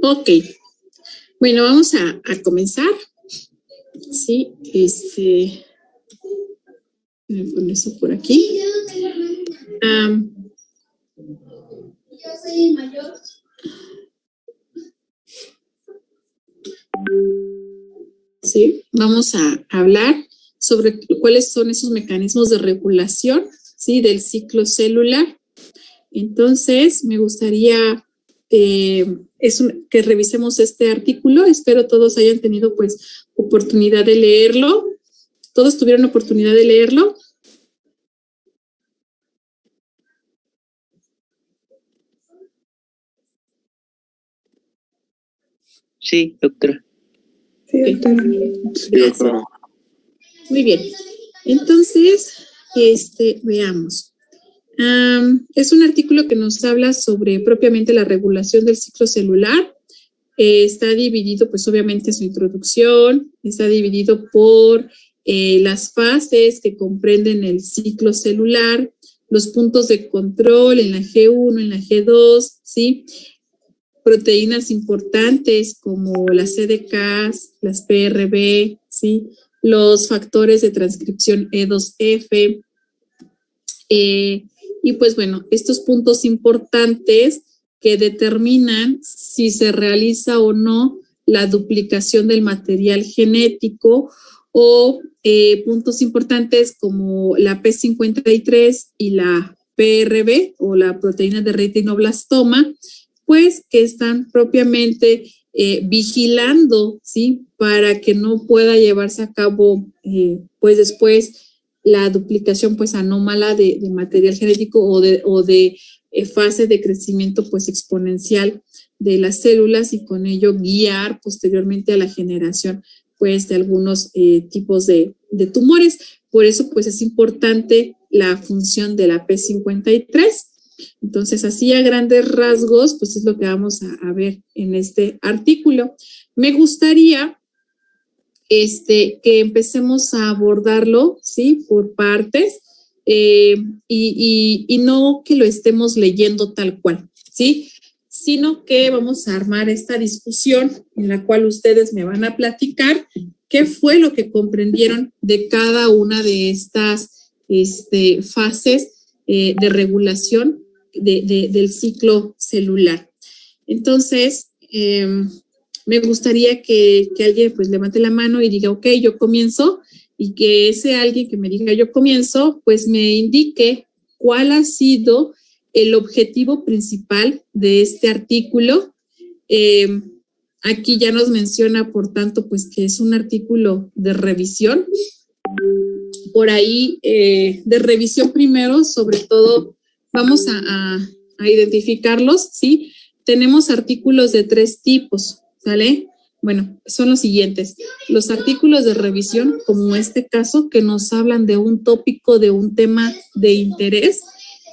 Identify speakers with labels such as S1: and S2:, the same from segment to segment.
S1: Ok, bueno, vamos a comenzar. Sí, voy a poner eso por aquí.
S2: Yo soy el mayor.
S1: Sí, vamos a hablar sobre cuáles son esos mecanismos de regulación, sí, del ciclo celular. Entonces, me gustaría que revisemos este artículo. Espero todos hayan tenido, pues, oportunidad de leerlo. ¿Todos tuvieron oportunidad de leerlo?
S3: Sí, doctora.
S1: Sí, doctora. Gracias. Muy bien. Entonces, veamos. Es un artículo que nos habla sobre propiamente la regulación del ciclo celular. Está dividido, pues obviamente su introducción, está dividido por las fases que comprenden el ciclo celular, los puntos de control en la G1, en la G2, ¿sí? Proteínas importantes como las CDKs, las PRB, ¿sí? Los factores de transcripción E2F, y pues bueno, estos puntos importantes que determinan si se realiza o no la duplicación del material genético o puntos importantes como la P53 y la PRB o la proteína de retinoblastoma, pues que están propiamente vigilando, ¿sí? Para que no pueda llevarse a cabo, pues después la duplicación pues anómala de material genético o de fase de crecimiento pues exponencial de las células y con ello guiar posteriormente a la generación pues de algunos tipos de tumores. Por eso pues es importante la función de la P53. Entonces, así a grandes rasgos, pues es lo que vamos a ver en este artículo. Me gustaría que empecemos a abordarlo, ¿sí? Por partes y no que lo estemos leyendo tal cual, ¿sí? Sino que vamos a armar esta discusión en la cual ustedes me van a platicar qué fue lo que comprendieron de cada una de estas fases de regulación del ciclo celular. Entonces, me gustaría que alguien pues levante la mano y diga, ok, yo comienzo, y que ese alguien que me diga yo comienzo, pues me indique cuál ha sido el objetivo principal de este artículo. Aquí ya nos menciona, por tanto, pues que es un artículo de revisión. Por ahí, de revisión primero, sobre todo, vamos a identificarlos, ¿sí? Tenemos artículos de 3 tipos, ¿sale? Bueno, son los siguientes. Los artículos de revisión, como este caso, que nos hablan de un tópico, de un tema de interés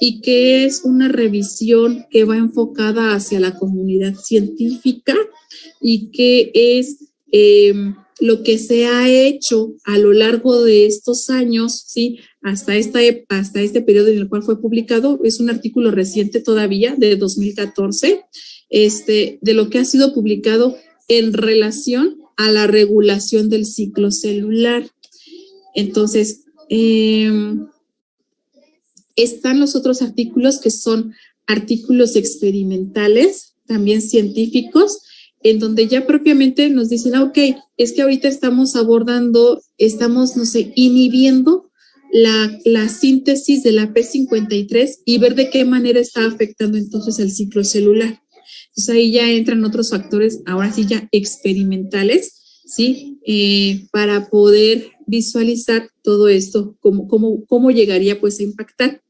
S1: y que es una revisión que va enfocada hacia la comunidad científica y que es lo que se ha hecho a lo largo de estos años, ¿sí? Hasta este periodo en el cual fue publicado. Es un artículo reciente todavía, de 2014, de lo que ha sido publicado en relación a la regulación del ciclo celular. Entonces, están los otros artículos que son artículos experimentales, también científicos, en donde ya propiamente nos dicen, ok, es que ahorita estamos inhibiendo la síntesis de la P53 y ver de qué manera está afectando entonces el ciclo celular. Entonces ahí ya entran otros factores, ahora sí ya experimentales, ¿sí? Para poder visualizar todo esto, cómo llegaría pues a impactar.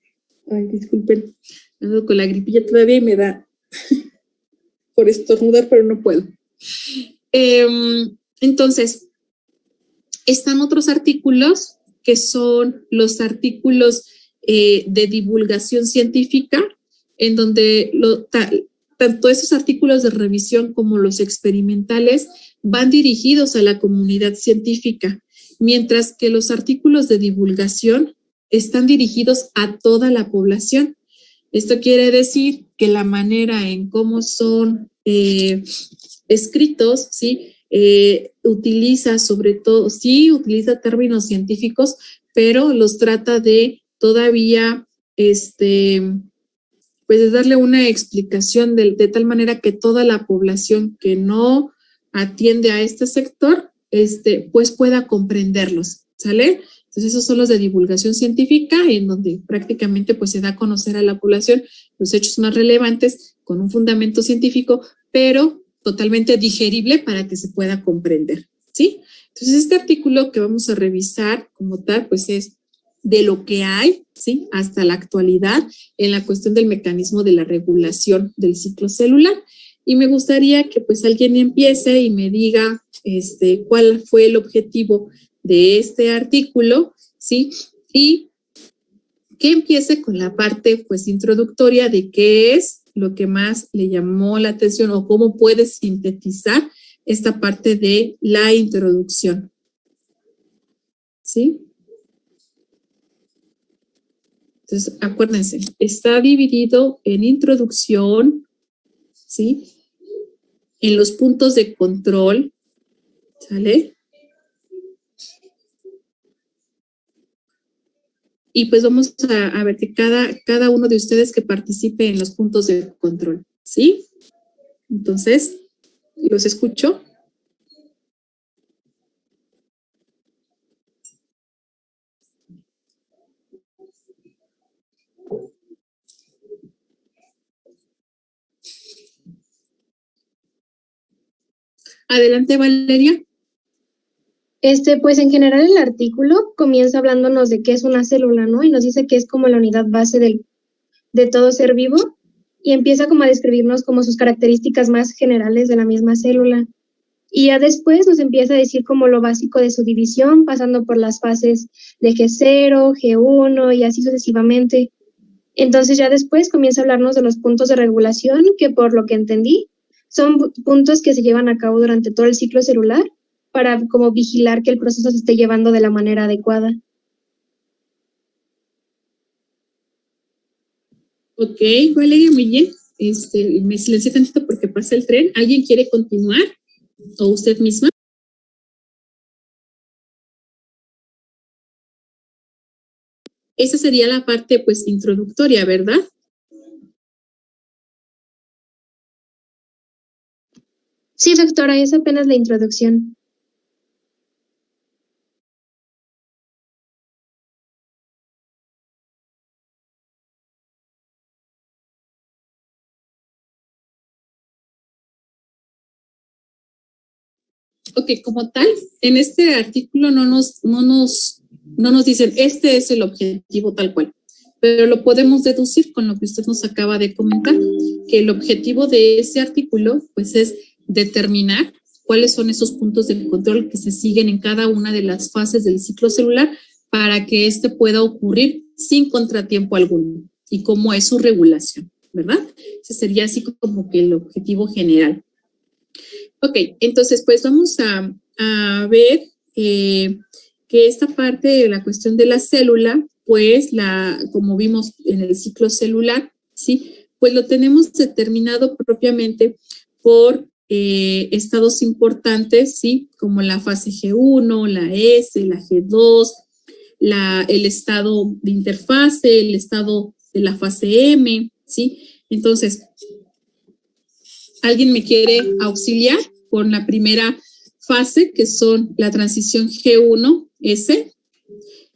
S1: Ay, disculpen, ando con la gripilla todavía y me da por estornudar, pero no puedo. Entonces, están otros artículos que son los artículos de divulgación científica, en donde tanto esos artículos de revisión como los experimentales van dirigidos a la comunidad científica, mientras que los artículos de divulgación están dirigidos a toda la población. Esto quiere decir que la manera en cómo son escritos, ¿sí? Utiliza sobre todo, sí, utiliza términos científicos, pero los trata de todavía, pues de darle una explicación de tal manera que toda la población que no atiende a este sector, pues pueda comprenderlos, ¿sale? Entonces esos son los de divulgación científica, en donde prácticamente pues se da a conocer a la población los hechos más relevantes con un fundamento científico, pero totalmente digerible para que se pueda comprender, ¿sí? Entonces este artículo que vamos a revisar como tal, pues es de lo que hay, ¿sí? Hasta la actualidad en la cuestión del mecanismo de la regulación del ciclo celular. Y me gustaría que pues alguien empiece y me diga cuál fue el objetivo de este artículo, ¿sí? Y que empiece con la parte pues introductoria de qué es lo que más le llamó la atención o cómo puede sintetizar esta parte de la introducción, ¿sí? Entonces, acuérdense, está dividido en introducción, ¿sí? En los puntos de control, ¿sale? Y pues vamos a ver que cada uno de ustedes que participe en los puntos de control, ¿sí? Entonces, los escucho. Adelante, Valeria.
S4: Pues en general el artículo comienza hablándonos de qué es una célula, ¿no? Y nos dice que es como la unidad base de todo ser vivo y empieza como a describirnos como sus características más generales de la misma célula. Y ya después nos empieza a decir como lo básico de su división, pasando por las fases de G0, G1 y así sucesivamente. Entonces ya después comienza a hablarnos de los puntos de regulación, que por lo que entendí, son puntos que se llevan a cabo durante todo el ciclo celular para como vigilar que el proceso se esté llevando de la manera adecuada.
S1: Ok, Valeria, muy bien. Me silencié tantito porque pasa el tren. ¿Alguien quiere continuar? ¿O usted misma? Esa sería la parte, pues, introductoria, ¿verdad?
S4: Sí, doctora, es apenas la introducción.
S1: Ok, como tal, en este artículo no nos dicen este es el objetivo tal cual, pero lo podemos deducir con lo que usted nos acaba de comentar, que el objetivo de ese artículo pues es determinar cuáles son esos puntos de control que se siguen en cada una de las fases del ciclo celular para que este pueda ocurrir sin contratiempo alguno y cómo es su regulación, ¿verdad? Ese sería así como que el objetivo general. Ok, entonces pues vamos a ver que esta parte de la cuestión de la célula, pues como vimos en el ciclo celular, ¿sí? Pues lo tenemos determinado propiamente por estados importantes, ¿sí? Como la fase G1, la S, la G2, el estado de interfase, el estado de la fase M, ¿sí? Entonces, ¿alguien me quiere auxiliar con la primera fase, que son la transición G1S?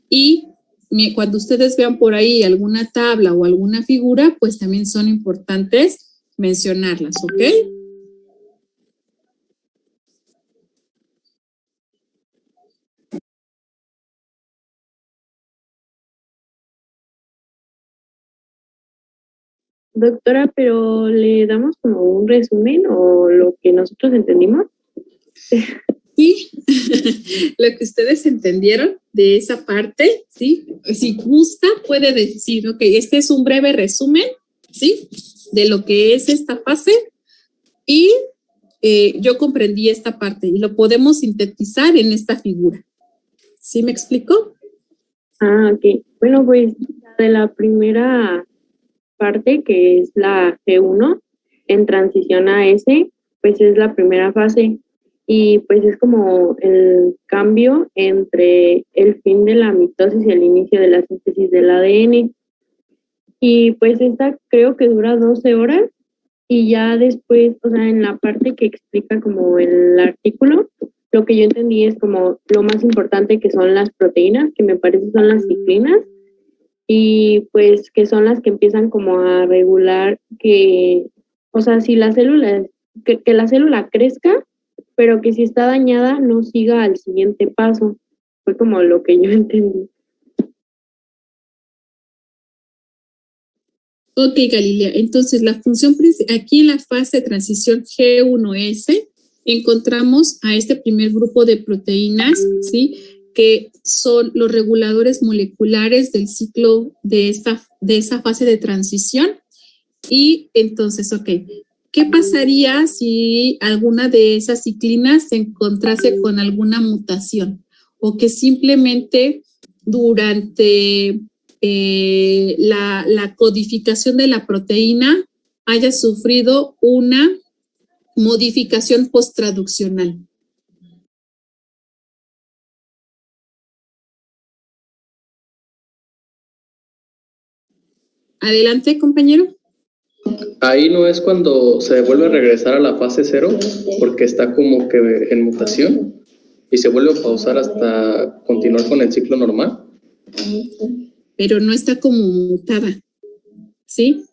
S1: Y cuando ustedes vean por ahí alguna tabla o alguna figura, pues también son importantes mencionarlas, ¿ok?
S5: Doctora, pero ¿le damos como un resumen o lo que nosotros entendimos?
S1: Sí, lo que ustedes entendieron de esa parte, ¿sí? Si gusta, puede decir, ok, este es un breve resumen, ¿sí? de lo que es esta fase y yo comprendí esta parte y lo podemos sintetizar en esta figura. ¿Sí me explico?
S5: Ah, ok. Bueno, pues de la primera parte, que es la G1, en transición a S, pues es la primera fase y pues es como el cambio entre el fin de la mitosis y el inicio de la síntesis del ADN. Y pues esta creo que dura 12 horas y ya después, o sea, en la parte que explica como el artículo, lo que yo entendí es como lo más importante que son las proteínas, que me parece son las ciclinas, y pues que son las que empiezan como a regular que, o sea, si la célula, que la célula crezca, pero que si está dañada no siga al siguiente paso. Fue como lo que yo entendí.
S1: Ok, Galilea. Entonces, la función aquí en la fase de transición G1S encontramos a este primer grupo de proteínas, ¿sí? Que son los reguladores moleculares del ciclo de esa fase de transición. Y entonces, ok, ¿qué pasaría si alguna de esas ciclinas se encontrase con alguna mutación? O que simplemente durante la codificación de la proteína haya sufrido una modificación posttraduccional. Adelante, compañero.
S6: Ahí no es cuando se vuelve a regresar a la fase 0, porque está como que en mutación y se vuelve a pausar hasta continuar con el ciclo normal.
S1: Pero no está como mutada, ¿sí?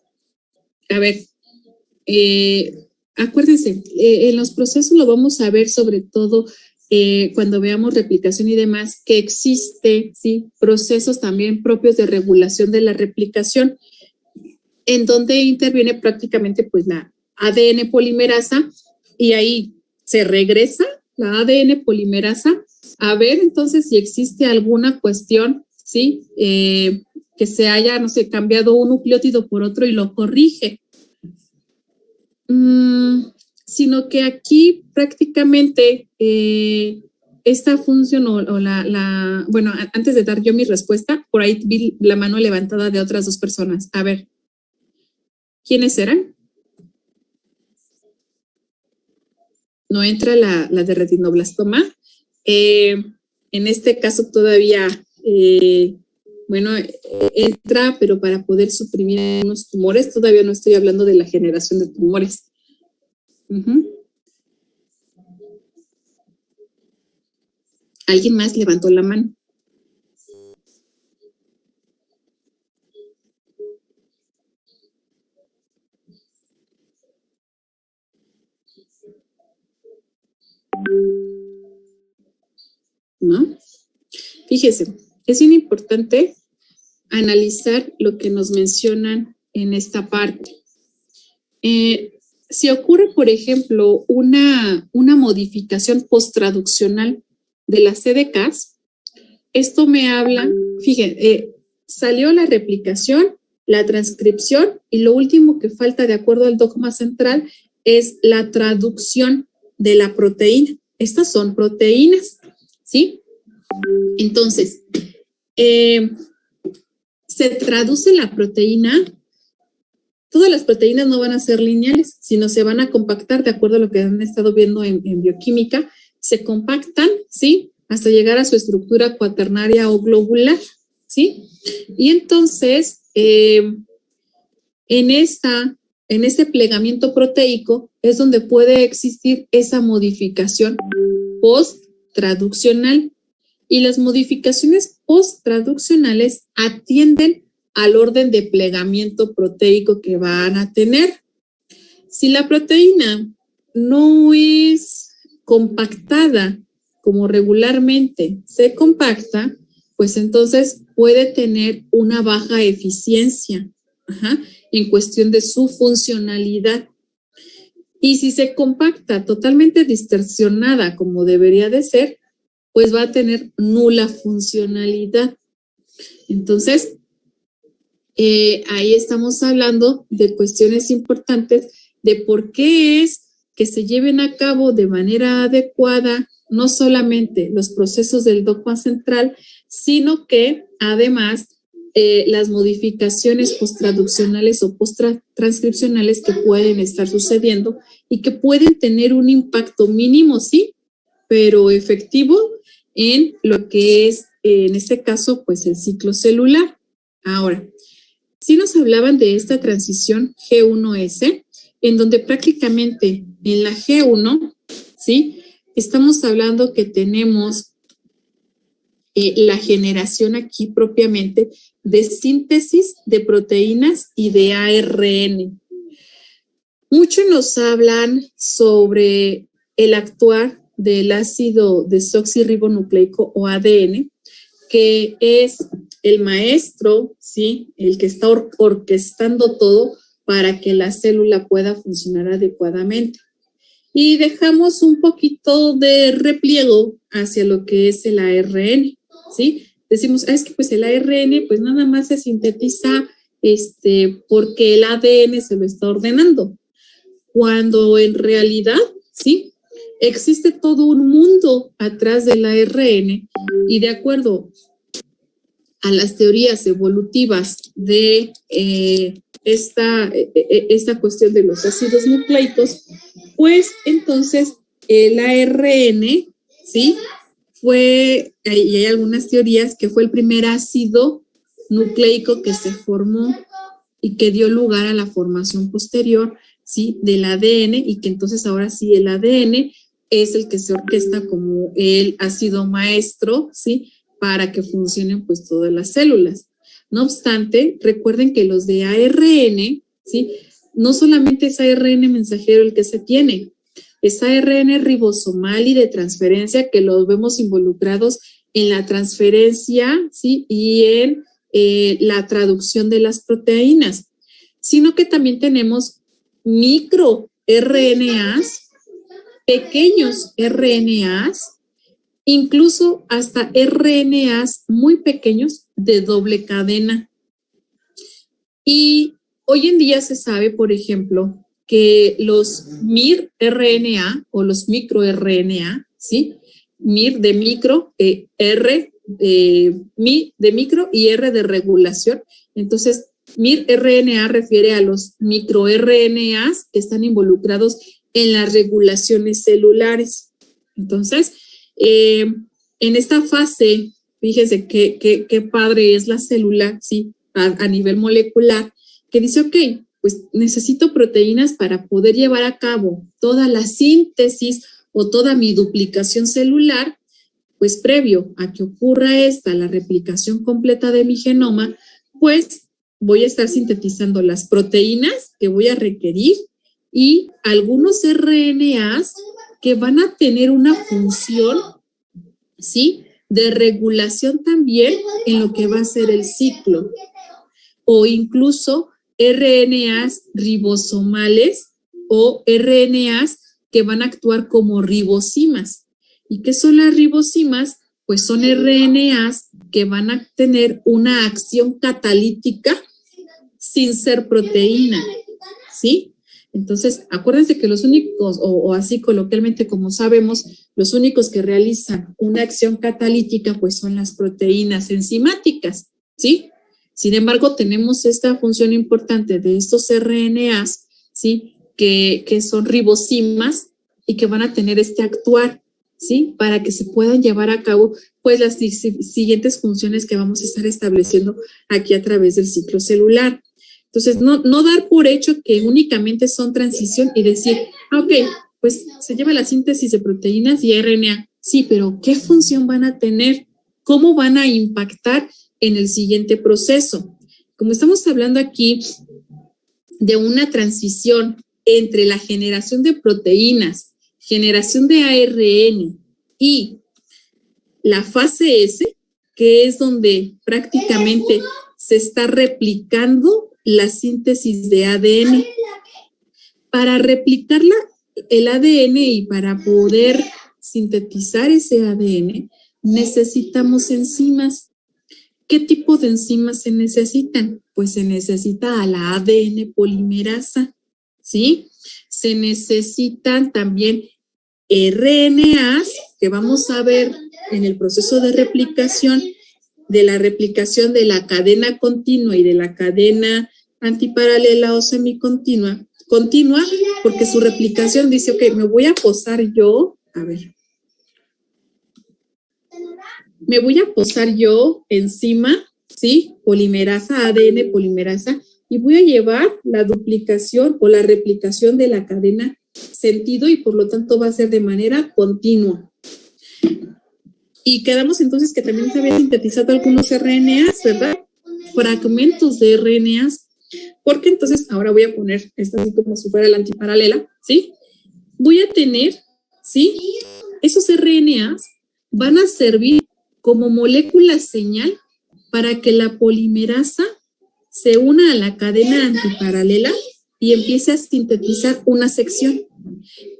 S1: A ver, acuérdense, en los procesos lo vamos a ver sobre todo cuando veamos replicación y demás, que existe, ¿sí? Procesos también propios de regulación de la replicación, en donde interviene prácticamente pues la ADN polimerasa y ahí se regresa la ADN polimerasa a ver entonces si existe alguna cuestión, ¿sí? Que se haya, no sé, cambiado un nucleótido por otro y lo corrige. Sino que aquí prácticamente esta función bueno, antes de dar yo mi respuesta, por ahí vi la mano levantada de otras dos personas. A ver, ¿quiénes eran? No entra la de retinoblastoma. En este caso todavía, bueno, entra, pero para poder suprimir unos tumores, todavía no estoy hablando de la generación de tumores. ¿Alguien más levantó la mano? ¿No? Fíjese, es bien importante analizar lo que nos mencionan en esta parte. Si ocurre, por ejemplo, una modificación posttraduccional de las CDKs, esto me habla, fíjense, salió la replicación, la transcripción y lo último que falta de acuerdo al dogma central es la traducción de la proteína. Estas son proteínas, ¿sí? Entonces, se traduce la proteína. Todas las proteínas no van a ser lineales, sino se van a compactar de acuerdo a lo que han estado viendo en bioquímica. Se compactan, ¿sí? Hasta llegar a su estructura cuaternaria o globular, ¿sí? Y entonces, en este plegamiento proteico es donde puede existir esa modificación post-traduccional. Y las modificaciones post-traduccionales atienden al orden de plegamiento proteico que van a tener. Si la proteína no es compactada como regularmente se compacta, pues entonces puede tener una baja eficiencia en cuestión de su funcionalidad. Y si se compacta totalmente distorsionada como debería de ser, pues va a tener nula funcionalidad. Entonces, ahí estamos hablando de cuestiones importantes de por qué es que se lleven a cabo de manera adecuada no solamente los procesos del dogma central, sino que además las modificaciones posttraduccionales o posttranscripcionales que pueden estar sucediendo y que pueden tener un impacto mínimo, sí, pero efectivo en lo que es, en este caso, pues el ciclo celular. Ahora, sí nos hablaban de esta transición G1S, en donde prácticamente en la G1, ¿sí? Estamos hablando que tenemos la generación aquí propiamente de síntesis de proteínas y de ARN. Muchos nos hablan sobre el actuar del ácido desoxirribonucleico o ADN, que es el maestro, ¿sí? El que está orquestando todo para que la célula pueda funcionar adecuadamente. Y dejamos un poquito de repliego hacia lo que es el ARN, ¿sí? Decimos, es que pues el ARN pues nada más se sintetiza porque el ADN se lo está ordenando, cuando en realidad, ¿sí? Existe todo un mundo atrás del ARN y de acuerdo a las teorías evolutivas de esta cuestión de los ácidos nucleicos, pues entonces el ARN, ¿sí? Fue, y hay algunas teorías que fue el primer ácido nucleico que se formó y que dio lugar a la formación posterior, ¿sí? Del ADN y que entonces ahora sí el ADN es el que se orquesta como el ácido maestro, ¿sí? Para que funcionen pues todas las células. No obstante, recuerden que los de ARN, ¿sí? No solamente es ARN mensajero el que se tiene, es ARN ribosomal y de transferencia que los vemos involucrados en la transferencia, ¿sí? Y en la traducción de las proteínas, sino que también tenemos microRNAs, pequeños RNAs, incluso hasta RNAs muy pequeños de doble cadena. Y hoy en día se sabe, por ejemplo, que los miRNA o los microRNA, ¿sí? Mir de micro, mi de micro y R de regulación. Entonces, miRNA refiere a los microRNAs que están involucrados en las regulaciones celulares. Entonces, en esta fase, fíjense qué padre es la célula, ¿sí? A nivel molecular, que dice, ok, pues necesito proteínas para poder llevar a cabo toda la síntesis o toda mi duplicación celular, pues previo a que ocurra la replicación completa de mi genoma, pues voy a estar sintetizando las proteínas que voy a requerir y algunos RNAs que van a tener una función, ¿sí? De regulación también en lo que va a ser el ciclo, o incluso RNAs ribosomales o RNAs que van a actuar como ribosimas. ¿Y qué son las ribosimas? Pues son RNAs que van a tener una acción catalítica sin ser proteína, ¿sí? Entonces, acuérdense que los únicos, o así coloquialmente como sabemos, los únicos que realizan una acción catalítica, pues son las proteínas enzimáticas, ¿sí? Sin embargo, tenemos esta función importante de estos RNAs, ¿sí? Que son ribosimas y que van a tener actuar, ¿sí? Para que se puedan llevar a cabo, pues, las siguientes funciones que vamos a estar estableciendo aquí a través del ciclo celular. Entonces, no dar por hecho que únicamente son transición y decir, ok, pues se lleva la síntesis de proteínas y RNA. Sí, pero ¿qué función van a tener? ¿Cómo van a impactar en el siguiente proceso? Como estamos hablando aquí de una transición entre la generación de proteínas, generación de ARN y la fase S, que es donde prácticamente se está replicando la síntesis de ADN. Para replicar el ADN y para poder sintetizar ese ADN, necesitamos enzimas. ¿Qué tipo de enzimas se necesitan? Pues se necesita a la ADN polimerasa, ¿sí? Se necesitan también RNAs, que vamos a ver en el proceso de replicación, de la cadena continua y de la cadena antiparalela o semicontinua, porque su replicación dice, ok, me voy a posar yo enzima, ¿sí? Polimerasa, ADN polimerasa, y voy a llevar la duplicación o la replicación de la cadena sentido y por lo tanto va a ser de manera continua. Y quedamos entonces que también se había sintetizado algunos RNAs, ¿verdad? Fragmentos de RNAs, porque entonces ahora voy a poner esta así como si fuera la antiparalela, ¿sí? Voy a tener, ¿sí? Esos RNAs van a servir como molécula señal para que la polimerasa se una a la cadena antiparalela y empiece a sintetizar una sección.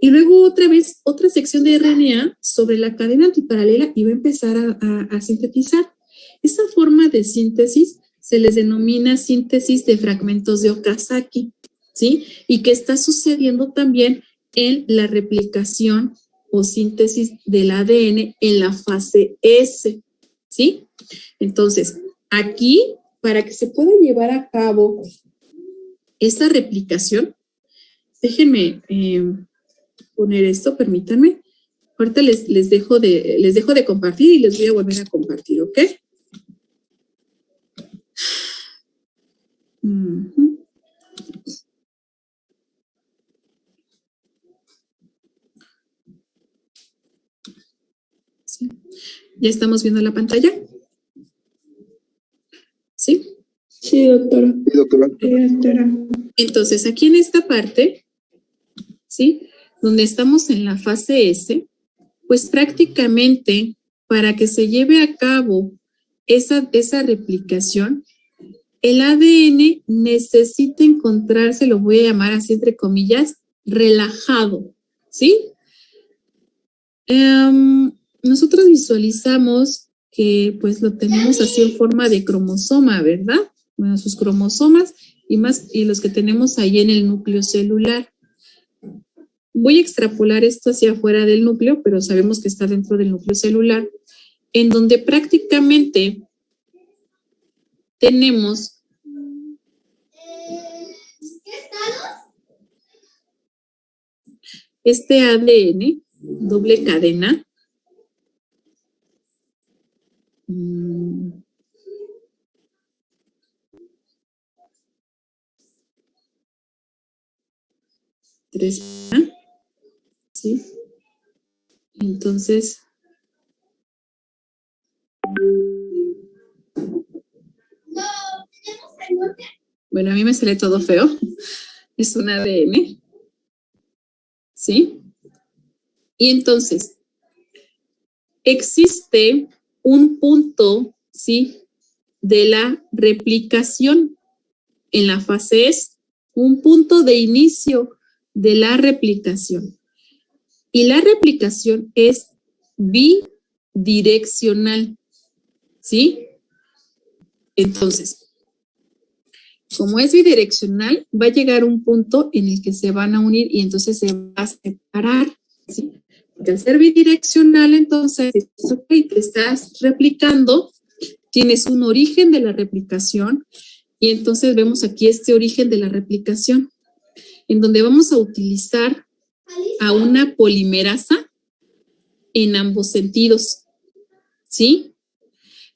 S1: Y luego otra vez, otra sección de RNA sobre la cadena antiparalela y va a empezar a sintetizar. Esa forma de síntesis se les denomina síntesis de fragmentos de Okazaki, ¿sí? Y que está sucediendo también en la replicación o síntesis del ADN en la fase S, ¿sí? Entonces, aquí, para que se pueda llevar a cabo esa replicación, déjenme poner esto, permítanme. Ahorita les dejo de compartir y les voy a volver a compartir, ¿ok? ¿Sí? ¿Ya estamos viendo la pantalla? ¿Sí?
S7: Sí, doctora.
S8: Sí, doctora.
S1: Entonces, aquí en esta parte, ¿sí? Donde estamos en la fase S, pues prácticamente para que se lleve a cabo esa replicación, el ADN necesita encontrarse, lo voy a llamar así entre comillas, relajado, ¿sí? Nosotros visualizamos que pues lo tenemos así en forma de cromosoma, ¿verdad? Bueno, sus cromosomas y los que tenemos ahí en el núcleo celular. Voy a extrapolar esto hacia afuera del núcleo, pero sabemos que está dentro del núcleo celular, en donde prácticamente tenemos este ADN, doble cadena, tres, ¿sí? Entonces, bueno, a mí me sale todo feo. Es un ADN, ¿sí? Y entonces, existe un punto, ¿sí? De la replicación en la fase S, un punto de inicio de la replicación. Y la replicación es bidireccional, ¿sí? Entonces, como es bidireccional, va a llegar un punto en el que se van a unir y entonces se va a separar, ¿sí? Porque al ser bidireccional, entonces, ok, te estás replicando, tienes un origen de la replicación y entonces vemos aquí este origen de la replicación, en donde vamos a utilizar a una polimerasa en ambos sentidos, ¿sí?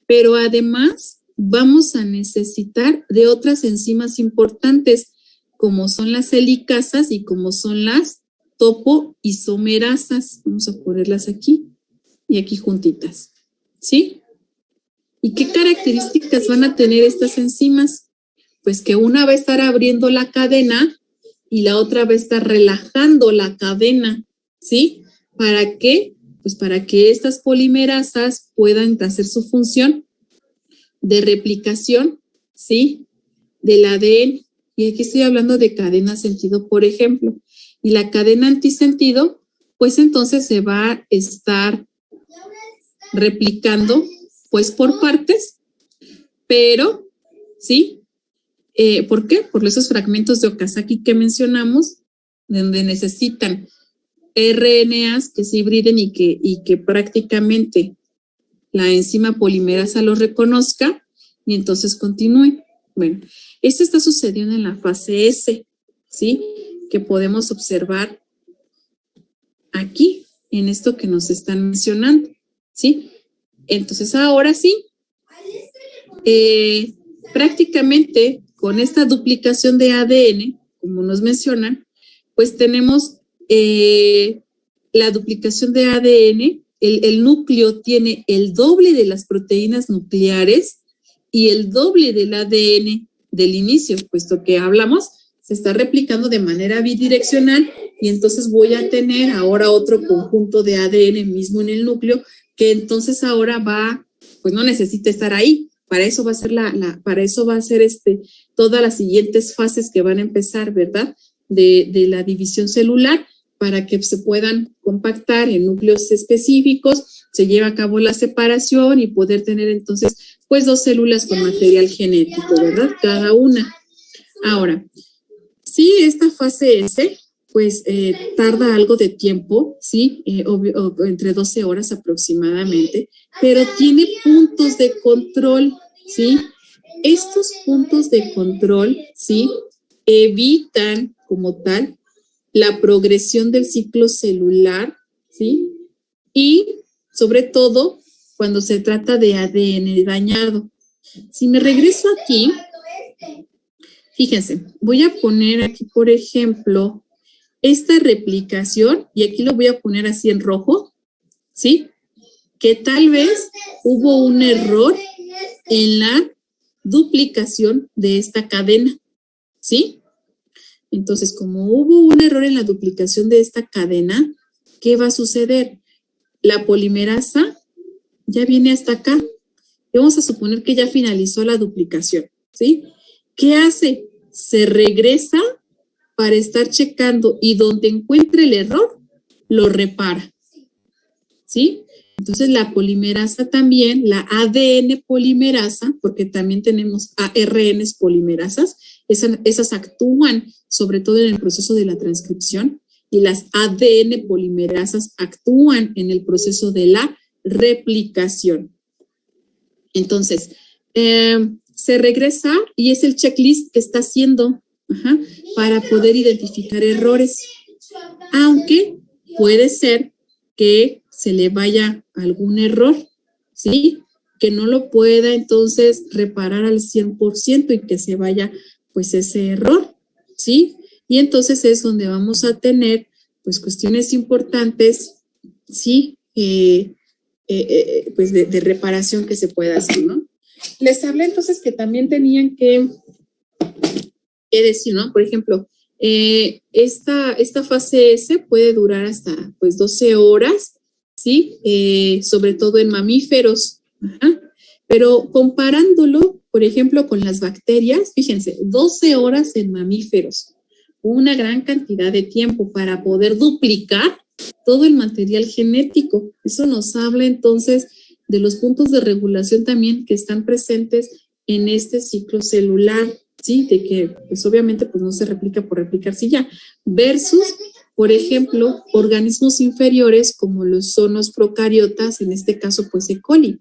S1: Pero además vamos a necesitar de otras enzimas importantes, como son las helicasas y como son las topoisomerasas. Vamos a ponerlas aquí y aquí juntitas, ¿sí? ¿Y qué características van a tener estas enzimas? Pues que una va a estar abriendo la cadena y la otra va a estar relajando la cadena, ¿sí? ¿Para qué? Pues para que estas polimerasas puedan hacer su función de replicación, ¿sí? Del ADN. Y aquí estoy hablando de cadena sentido, por ejemplo. Y la cadena antisentido, pues entonces se va a estar replicando, pues por partes, pero, ¿sí? ¿Por qué? Por esos fragmentos de Okazaki que mencionamos, donde necesitan RNAs que se hibriden y que prácticamente la enzima polimerasa los reconozca y entonces continúe. Bueno, esto está sucediendo en la fase S, ¿sí? Que podemos observar aquí, en esto que nos están mencionando, ¿sí? Entonces, ahora sí, prácticamente con esta duplicación de ADN, como nos mencionan, pues tenemos la duplicación de ADN, el núcleo tiene el doble de las proteínas nucleares y el doble del ADN del inicio, puesto que hablamos, se está replicando de manera bidireccional y entonces voy a tener ahora otro conjunto de ADN mismo en el núcleo que entonces ahora va, pues no necesita estar ahí. Para eso va a ser todas las siguientes fases que van a empezar, ¿verdad? De la división celular para que se puedan compactar en núcleos específicos, se lleva a cabo la separación y poder tener entonces pues 2 células con material genético, ¿verdad? Cada una. Ahora, sí, esta fase S, pues tarda algo de tiempo, ¿sí? Entre 12 horas aproximadamente, pero tiene puntos de control, ¿sí? Estos puntos de control, ¿sí? Evitan como tal la progresión del ciclo celular, ¿sí? Y sobre todo cuando se trata de ADN dañado. Si me regreso aquí, fíjense, voy a poner aquí, por ejemplo, esta replicación, y aquí lo voy a poner así en rojo, ¿sí? Que tal vez hubo un error en la duplicación de esta cadena, ¿sí? Entonces, como hubo un error en la duplicación de esta cadena, ¿qué va a suceder? La polimerasa ya viene hasta acá. Y vamos a suponer que ya finalizó la duplicación, ¿sí? ¿Qué hace? Se regresa para estar checando y donde encuentre el error, lo repara, ¿sí? Entonces, la polimerasa también, la ADN polimerasa, porque también tenemos ARNs polimerasas, esas actúan sobre todo en el proceso de la transcripción y las ADN polimerasas actúan en el proceso de la replicación. Entonces, se regresa y es el checklist que está haciendo para poder identificar errores, aunque puede ser que se le vaya algún error, ¿sí? Que no lo pueda entonces reparar al 100% y que se vaya pues ese error, ¿sí? Y entonces es donde vamos a tener pues cuestiones importantes, ¿sí? Pues de reparación que se pueda hacer, ¿no? Les hablé entonces que también tenían que decir, ¿no? Por ejemplo, esta fase S puede durar hasta pues 12 horas, ¿sí? Sobre todo en mamíferos. Pero comparándolo, por ejemplo, con las bacterias, fíjense, 12 horas en mamíferos, una gran cantidad de tiempo para poder duplicar todo el material genético. Eso nos habla entonces de los puntos de regulación también que están presentes en este ciclo celular, ¿sí? De que, pues obviamente, pues no se replica por replicarse ya, versus, por ejemplo, organismos inferiores como los son los procariotas, en este caso, pues E. coli,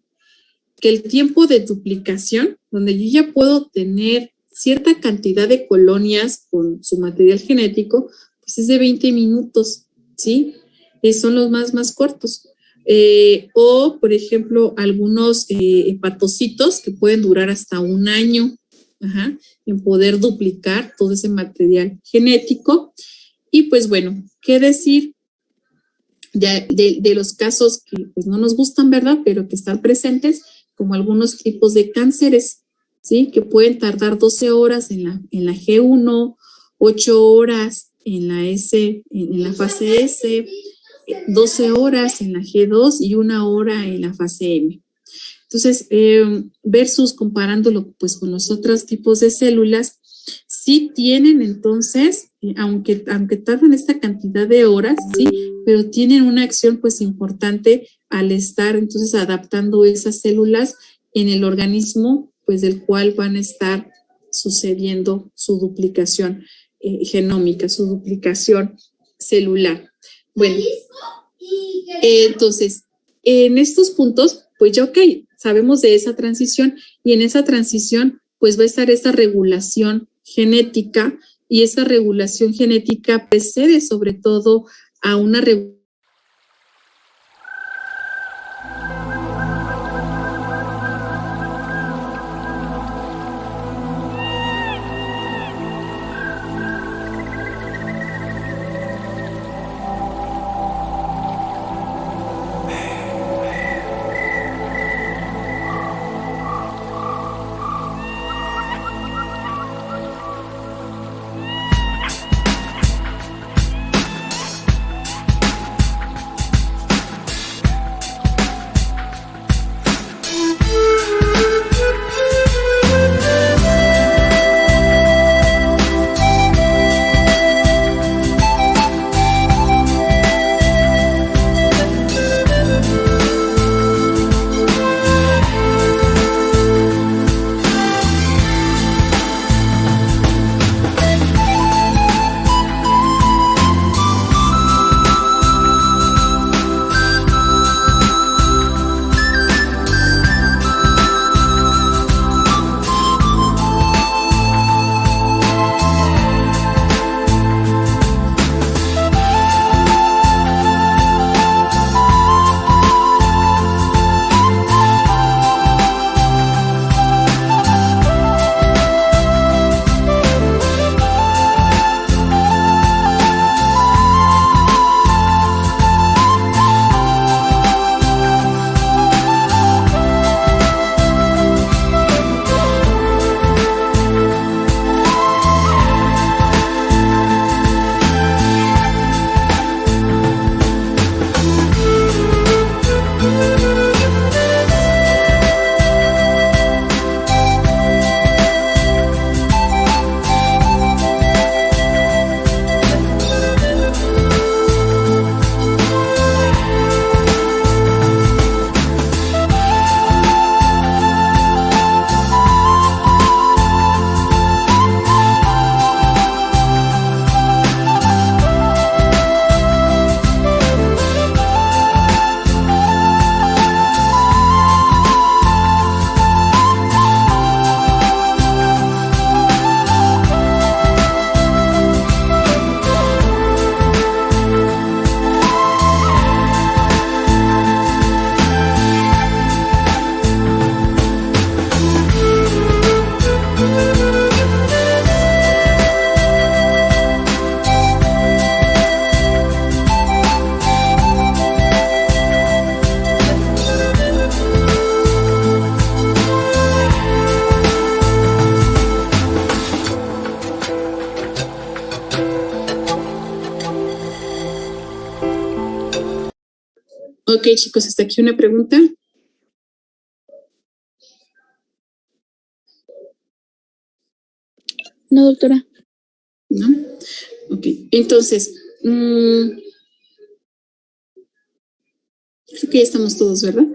S1: que el tiempo de duplicación, donde yo ya puedo tener cierta cantidad de colonias con su material genético, pues es de 20 minutos, ¿sí? Son los más cortos. O, por ejemplo, algunos hepatocitos que pueden durar hasta 1 año en poder duplicar todo ese material genético. Y pues bueno, ¿qué decir de los casos que pues no nos gustan, ¿verdad? Pero que están presentes, como algunos tipos de cánceres, ¿sí? Que pueden tardar 12 horas en la G1, 8 horas en la S, en la fase S, 12 horas en la G2 y 1 hora en la fase M. Entonces, versus comparándolo pues con los otros tipos de células, sí tienen entonces, aunque tardan esta cantidad de horas, sí, pero tienen una acción pues importante al estar entonces adaptando esas células en el organismo pues del cual van a estar sucediendo su duplicación genómica, su duplicación celular. Bueno, entonces, en estos puntos, pues ya ok, sabemos de esa transición y en esa transición pues va a estar esta regulación genética y esa regulación genética precede sobre todo a una regulación. Ok, chicos, hasta aquí una pregunta.
S7: No, doctora.
S1: ¿No? Ok, entonces, creo que ya estamos todos, ¿verdad?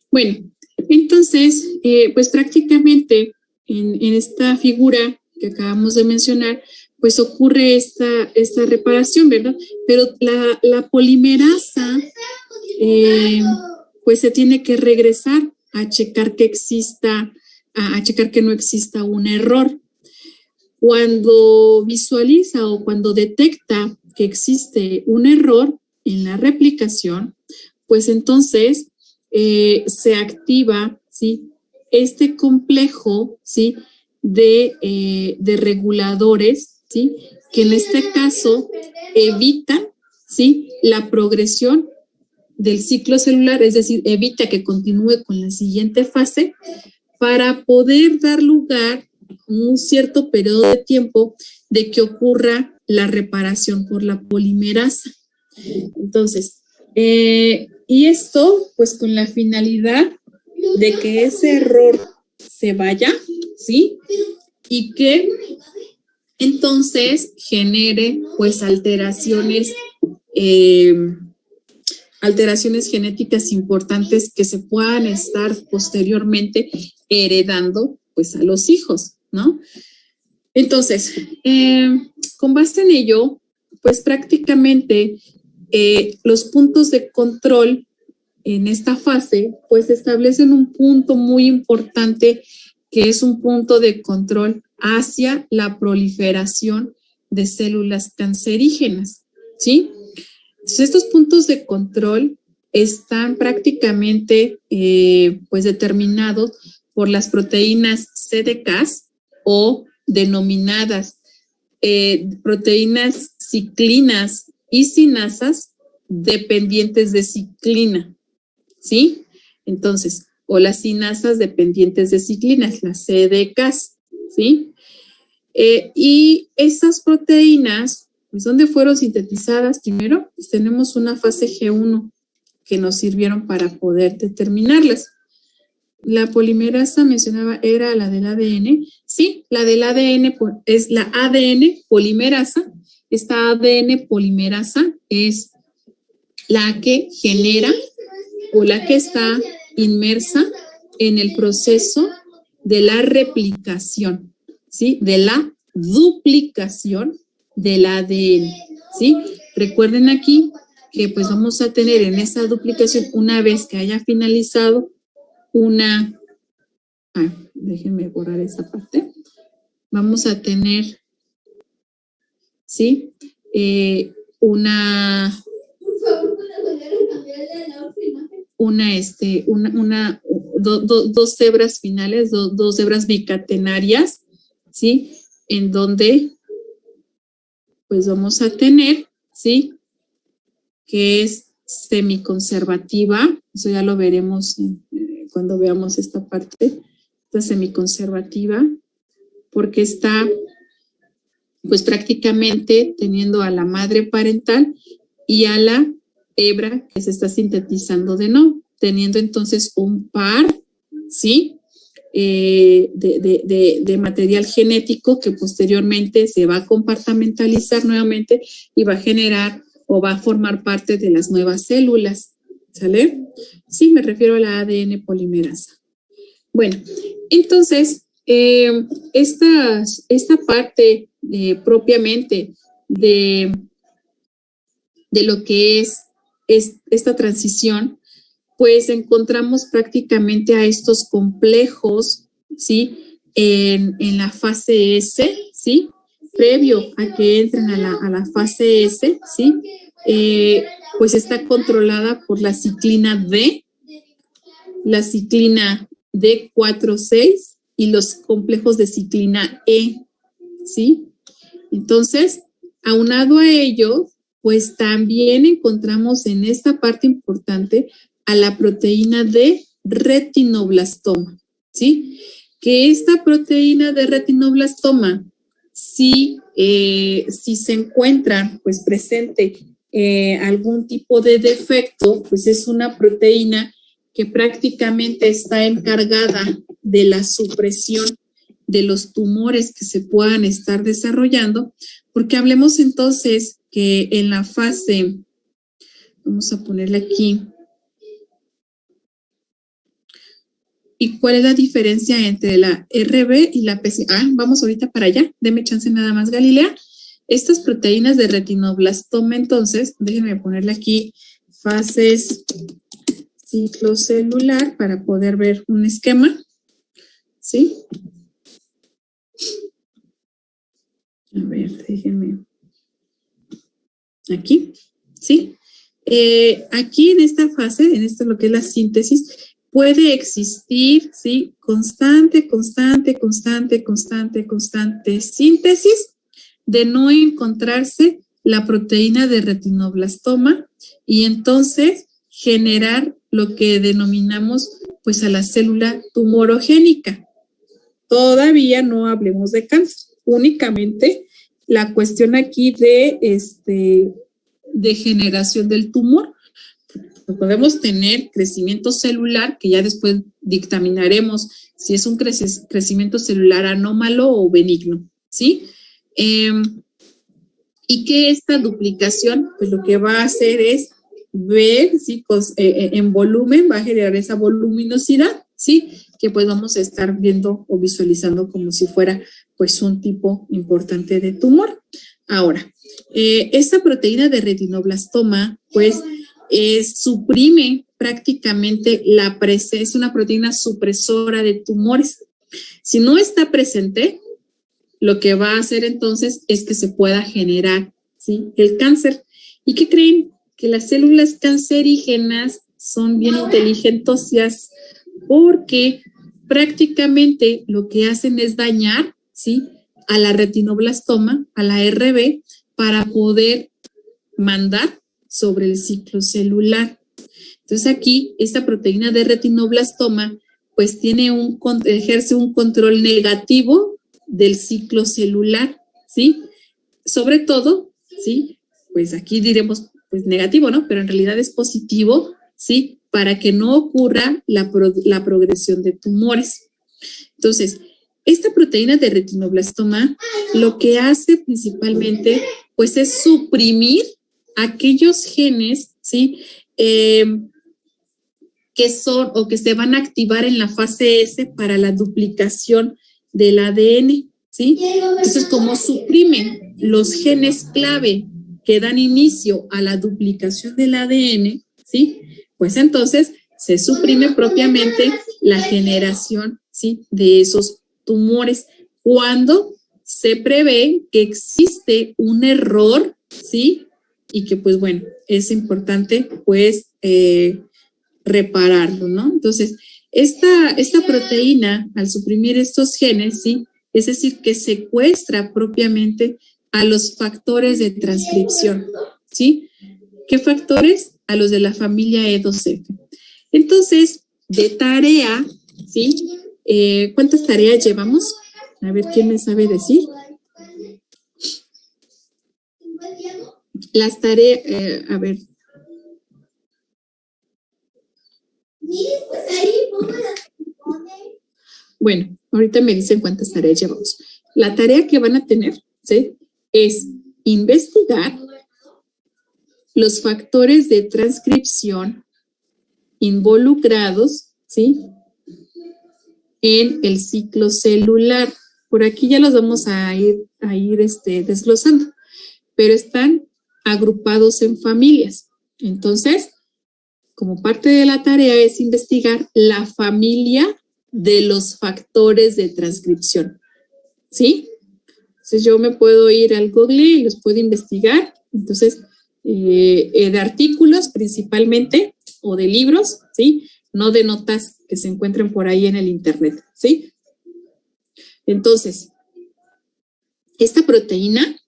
S1: Bueno, entonces, pues prácticamente en esta figura que acabamos de mencionar, pues ocurre esta reparación, ¿verdad? Pero la polimerasa, pues se tiene que regresar a checar que exista, a checar que no exista un error. Cuando visualiza o cuando detecta que existe un error en la replicación, pues entonces se activa, ¿sí?, este complejo, ¿sí?, de reguladores, ¿sí?, que en este caso evitan, ¿sí?, la progresión del ciclo celular, es decir, evita que continúe con la siguiente fase para poder dar lugar un cierto periodo de tiempo de que ocurra la reparación por la polimerasa. Entonces, y esto pues con la finalidad de que ese error se vaya, ¿sí? Y que entonces genere pues alteraciones alteraciones genéticas importantes que se puedan estar posteriormente heredando pues a los hijos, ¿no? Entonces, con base en ello, pues prácticamente los puntos de control en esta fase pues establecen un punto muy importante que es un punto de control hacia la proliferación de células cancerígenas, ¿sí? Entonces, estos puntos de control están prácticamente pues determinados por las proteínas CDKs o denominadas proteínas ciclinas y cinasas dependientes de ciclina, ¿sí? Entonces, o las cinasas dependientes de ciclinas, las CDKs, ¿sí? Y esas proteínas, pues, ¿dónde fueron sintetizadas? Primero, pues tenemos una fase G1 que nos sirvieron para poder determinarlas. La polimerasa mencionaba era la del ADN. Sí, la del ADN es la ADN polimerasa. Esta ADN polimerasa es la que genera o la que está inmersa en el proceso de la replicación, ¿sí? De la duplicación del ADN, ¿sí? Recuerden aquí que pues vamos a tener en esa duplicación, una vez que haya finalizado déjenme borrar esa parte, vamos a tener, ¿sí? Dos cebras finales, dos cebras bicatenarias, ¿sí? En donde, pues vamos a tener, ¿sí? Que es semiconservativa, eso ya lo veremos cuando veamos esta parte, esta semiconservativa, porque está, pues prácticamente teniendo a la madre parental y a la hebra que se está sintetizando de nuevo, teniendo entonces un par, ¿sí? De material genético que posteriormente se va a compartimentalizar nuevamente y va a generar o va a formar parte de las nuevas células, ¿sale? Sí, me refiero a la ADN polimerasa. Bueno, entonces, esta parte propiamente de lo que es esta transición, pues encontramos prácticamente a estos complejos, ¿sí? En la fase S, ¿sí? Previo a que entren a la fase S, ¿sí? Pues está controlada por la ciclina D, la ciclina D4,6 y los complejos de ciclina E, ¿sí? Entonces, aunado a ello, pues también encontramos en esta parte importante a la proteína de retinoblastoma, ¿sí? Que esta proteína de retinoblastoma, si se encuentra pues presente algún tipo de defecto, pues es una proteína que prácticamente está encargada de la supresión de los tumores que se puedan estar desarrollando, porque hablemos entonces que en la fase, vamos a ponerle aquí, ¿y cuál es la diferencia entre la RB y la PC? Vamos ahorita para allá, deme chance nada más, Galilea. Estas proteínas de retinoblastoma, entonces, déjenme ponerle aquí fases ciclocelular para poder ver un esquema, ¿sí? A ver, déjenme. Aquí, ¿sí? Aquí en esta fase, en esto lo que es la síntesis, puede existir, ¿sí? Constante síntesis de no encontrarse la proteína de retinoblastoma y entonces generar lo que denominamos pues a la célula tumorogénica. Todavía no hablemos de cáncer, únicamente la cuestión aquí de generación del tumor. Podemos tener crecimiento celular, que ya después dictaminaremos si es un crecimiento celular anómalo o benigno, ¿sí? Y que esta duplicación, pues lo que va a hacer es ver, ¿sí? En volumen va a generar esa voluminosidad, ¿sí? Que pues vamos a estar viendo o visualizando como si fuera pues un tipo importante de tumor. Ahora, esta proteína de retinoblastoma pues suprime prácticamente la presencia, es una proteína supresora de tumores. Si no está presente, lo que va a hacer entonces es que se pueda generar, ¿sí? El cáncer. ¿Y qué creen? Que las células cancerígenas son bien inteligentosas porque prácticamente lo que hacen es dañar, ¿sí? A la retinoblastoma, a la RB, para poder mandar sobre el ciclo celular. Entonces aquí, esta proteína de retinoblastoma, pues ejerce un control negativo del ciclo celular, ¿sí? Sobre todo, ¿sí? Pues aquí diremos, pues negativo, ¿no? Pero en realidad es positivo, ¿sí? Para que no ocurra la progresión de tumores. Entonces, esta proteína de retinoblastoma lo que hace principalmente, pues es suprimir aquellos genes, ¿sí? Que son o que se van a activar en la fase S para la duplicación del ADN, ¿sí? Entonces, como suprimen los genes clave que dan inicio a la duplicación del ADN, ¿sí? Pues entonces se suprime propiamente la generación, ¿sí? De esos tumores cuando se prevé que existe un error, ¿sí? Y que pues bueno, es importante pues repararlo, ¿no? Entonces, esta proteína al suprimir estos genes, ¿sí? Es decir, que secuestra propiamente a los factores de transcripción, ¿sí? ¿Qué factores? A los de la familia E2F. Entonces, de tarea, ¿sí? ¿Cuántas tareas llevamos? A ver, ¿quién me sabe decir? Las tareas, a ver. Bueno, ahorita me dicen cuántas tareas llevamos. La tarea que van a tener, ¿sí? Es investigar los factores de transcripción involucrados, ¿sí? En el ciclo celular. Por aquí ya los vamos a ir desglosando, pero están agrupados en familias. Entonces, como parte de la tarea es investigar la familia de los factores de transcripción, ¿sí? Entonces yo me puedo ir al Google y los puedo investigar. Entonces, de artículos principalmente o de libros, ¿sí? No de notas que se encuentren por ahí en el internet, ¿sí? Entonces, esta proteína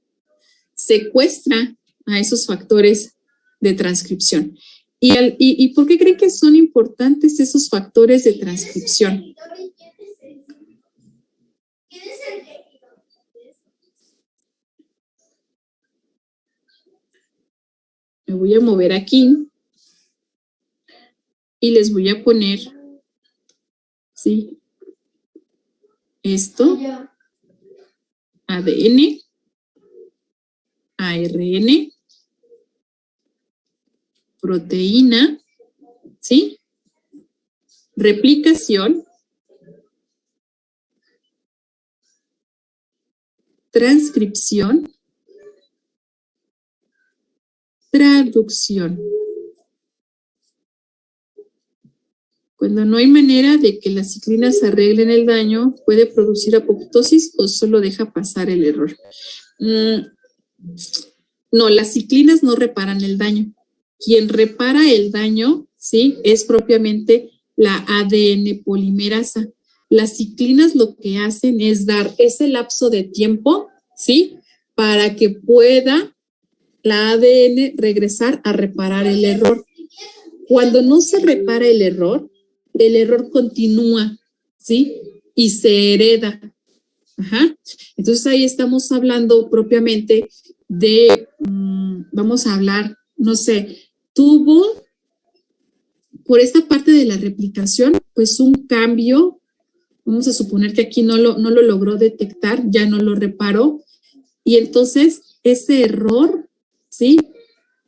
S1: secuestra a esos factores de transcripción. ¿Y por qué creen que son importantes esos factores de transcripción? Me voy a mover aquí y les voy a poner, ¿sí? Esto, ADN, ARN, proteína, ¿sí? Replicación, transcripción, traducción. Cuando no hay manera de que las ciclinas arreglen el daño, puede producir apoptosis o solo deja pasar el error. No, las ciclinas no reparan el daño. Quien repara el daño, ¿sí? Es propiamente la ADN polimerasa. Las ciclinas lo que hacen es dar ese lapso de tiempo, ¿sí? Para que pueda la ADN regresar a reparar el error. Cuando no se repara el error continúa, ¿sí? Y se hereda. Ajá. Entonces ahí estamos hablando propiamente de, vamos a hablar, no sé, tuvo por esta parte de la replicación, pues un cambio, vamos a suponer que aquí no lo logró detectar, ya no lo reparó, y entonces ese error, ¿sí?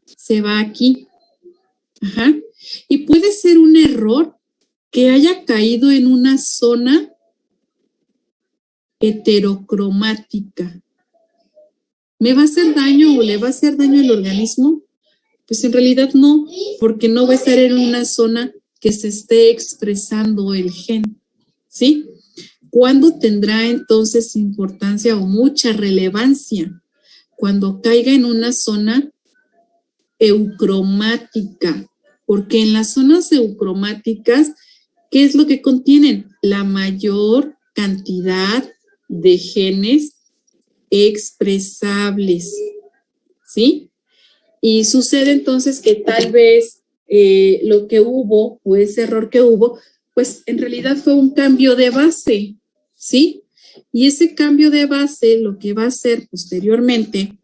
S1: Se va aquí, Ajá. Y puede ser un error que haya caído en una zona heterocromática. ¿Me va a hacer daño o le va a hacer daño al organismo? Pues en realidad no, porque no va a estar en una zona que se esté expresando el gen, ¿sí? ¿Cuándo tendrá entonces importancia o mucha relevancia? Cuando caiga en una zona eucromática, porque en las zonas eucromáticas, ¿qué es lo que contienen? La mayor cantidad de genes expresables, ¿sí? Y sucede entonces que tal vez lo que hubo o ese error que hubo, pues en realidad fue un cambio de base, ¿sí? Y ese cambio de base lo que va a hacer posteriormente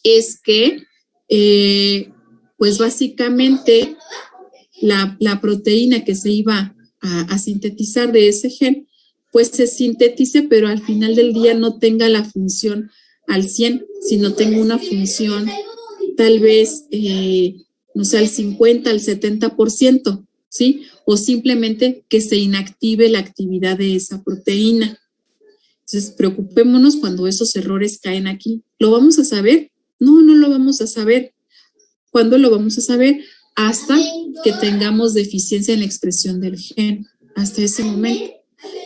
S1: es que, pues básicamente, la proteína que se iba a sintetizar de ese gen, pues se sintetice, pero al final del día no tenga la función al 100, sino tenga una función tal vez, no sé, al 50, al 70%, ¿sí? O simplemente que se inactive la actividad de esa proteína. Entonces, preocupémonos cuando esos errores caen aquí. ¿Lo vamos a saber? No, no lo vamos a saber. ¿Cuándo lo vamos a saber? Hasta que tengamos deficiencia en la expresión del gen, hasta ese momento.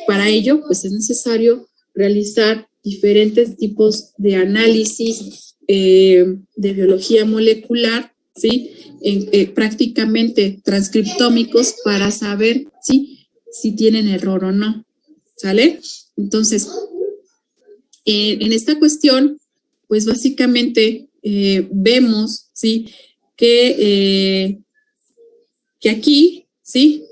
S1: Para ello, pues es necesario realizar diferentes tipos de análisis de biología molecular, ¿sí? Prácticamente transcriptómicos para saber, ¿sí? Si tienen error o no, ¿sale? Entonces, en esta cuestión, pues básicamente vemos, ¿sí? Que aquí, ¿sí?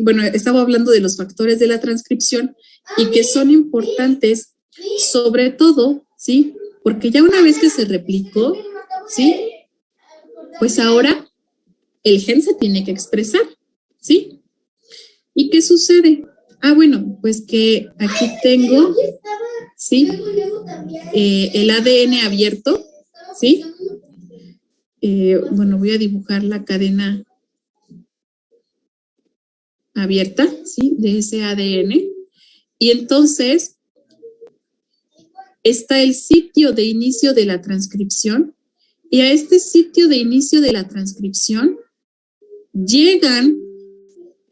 S1: Bueno, estaba hablando de los factores de la transcripción y que son importantes, sobre todo, ¿sí? Porque ya una vez que se replicó, ¿sí? Pues ahora el gen se tiene que expresar, ¿sí? ¿Y qué sucede? Ah, bueno, pues que aquí tengo, ¿sí? El ADN abierto, ¿sí? Bueno, voy a dibujar la cadena abierta, ¿sí? De ese ADN. Y entonces está el sitio de inicio de la transcripción. Y a este sitio de inicio de la transcripción llegan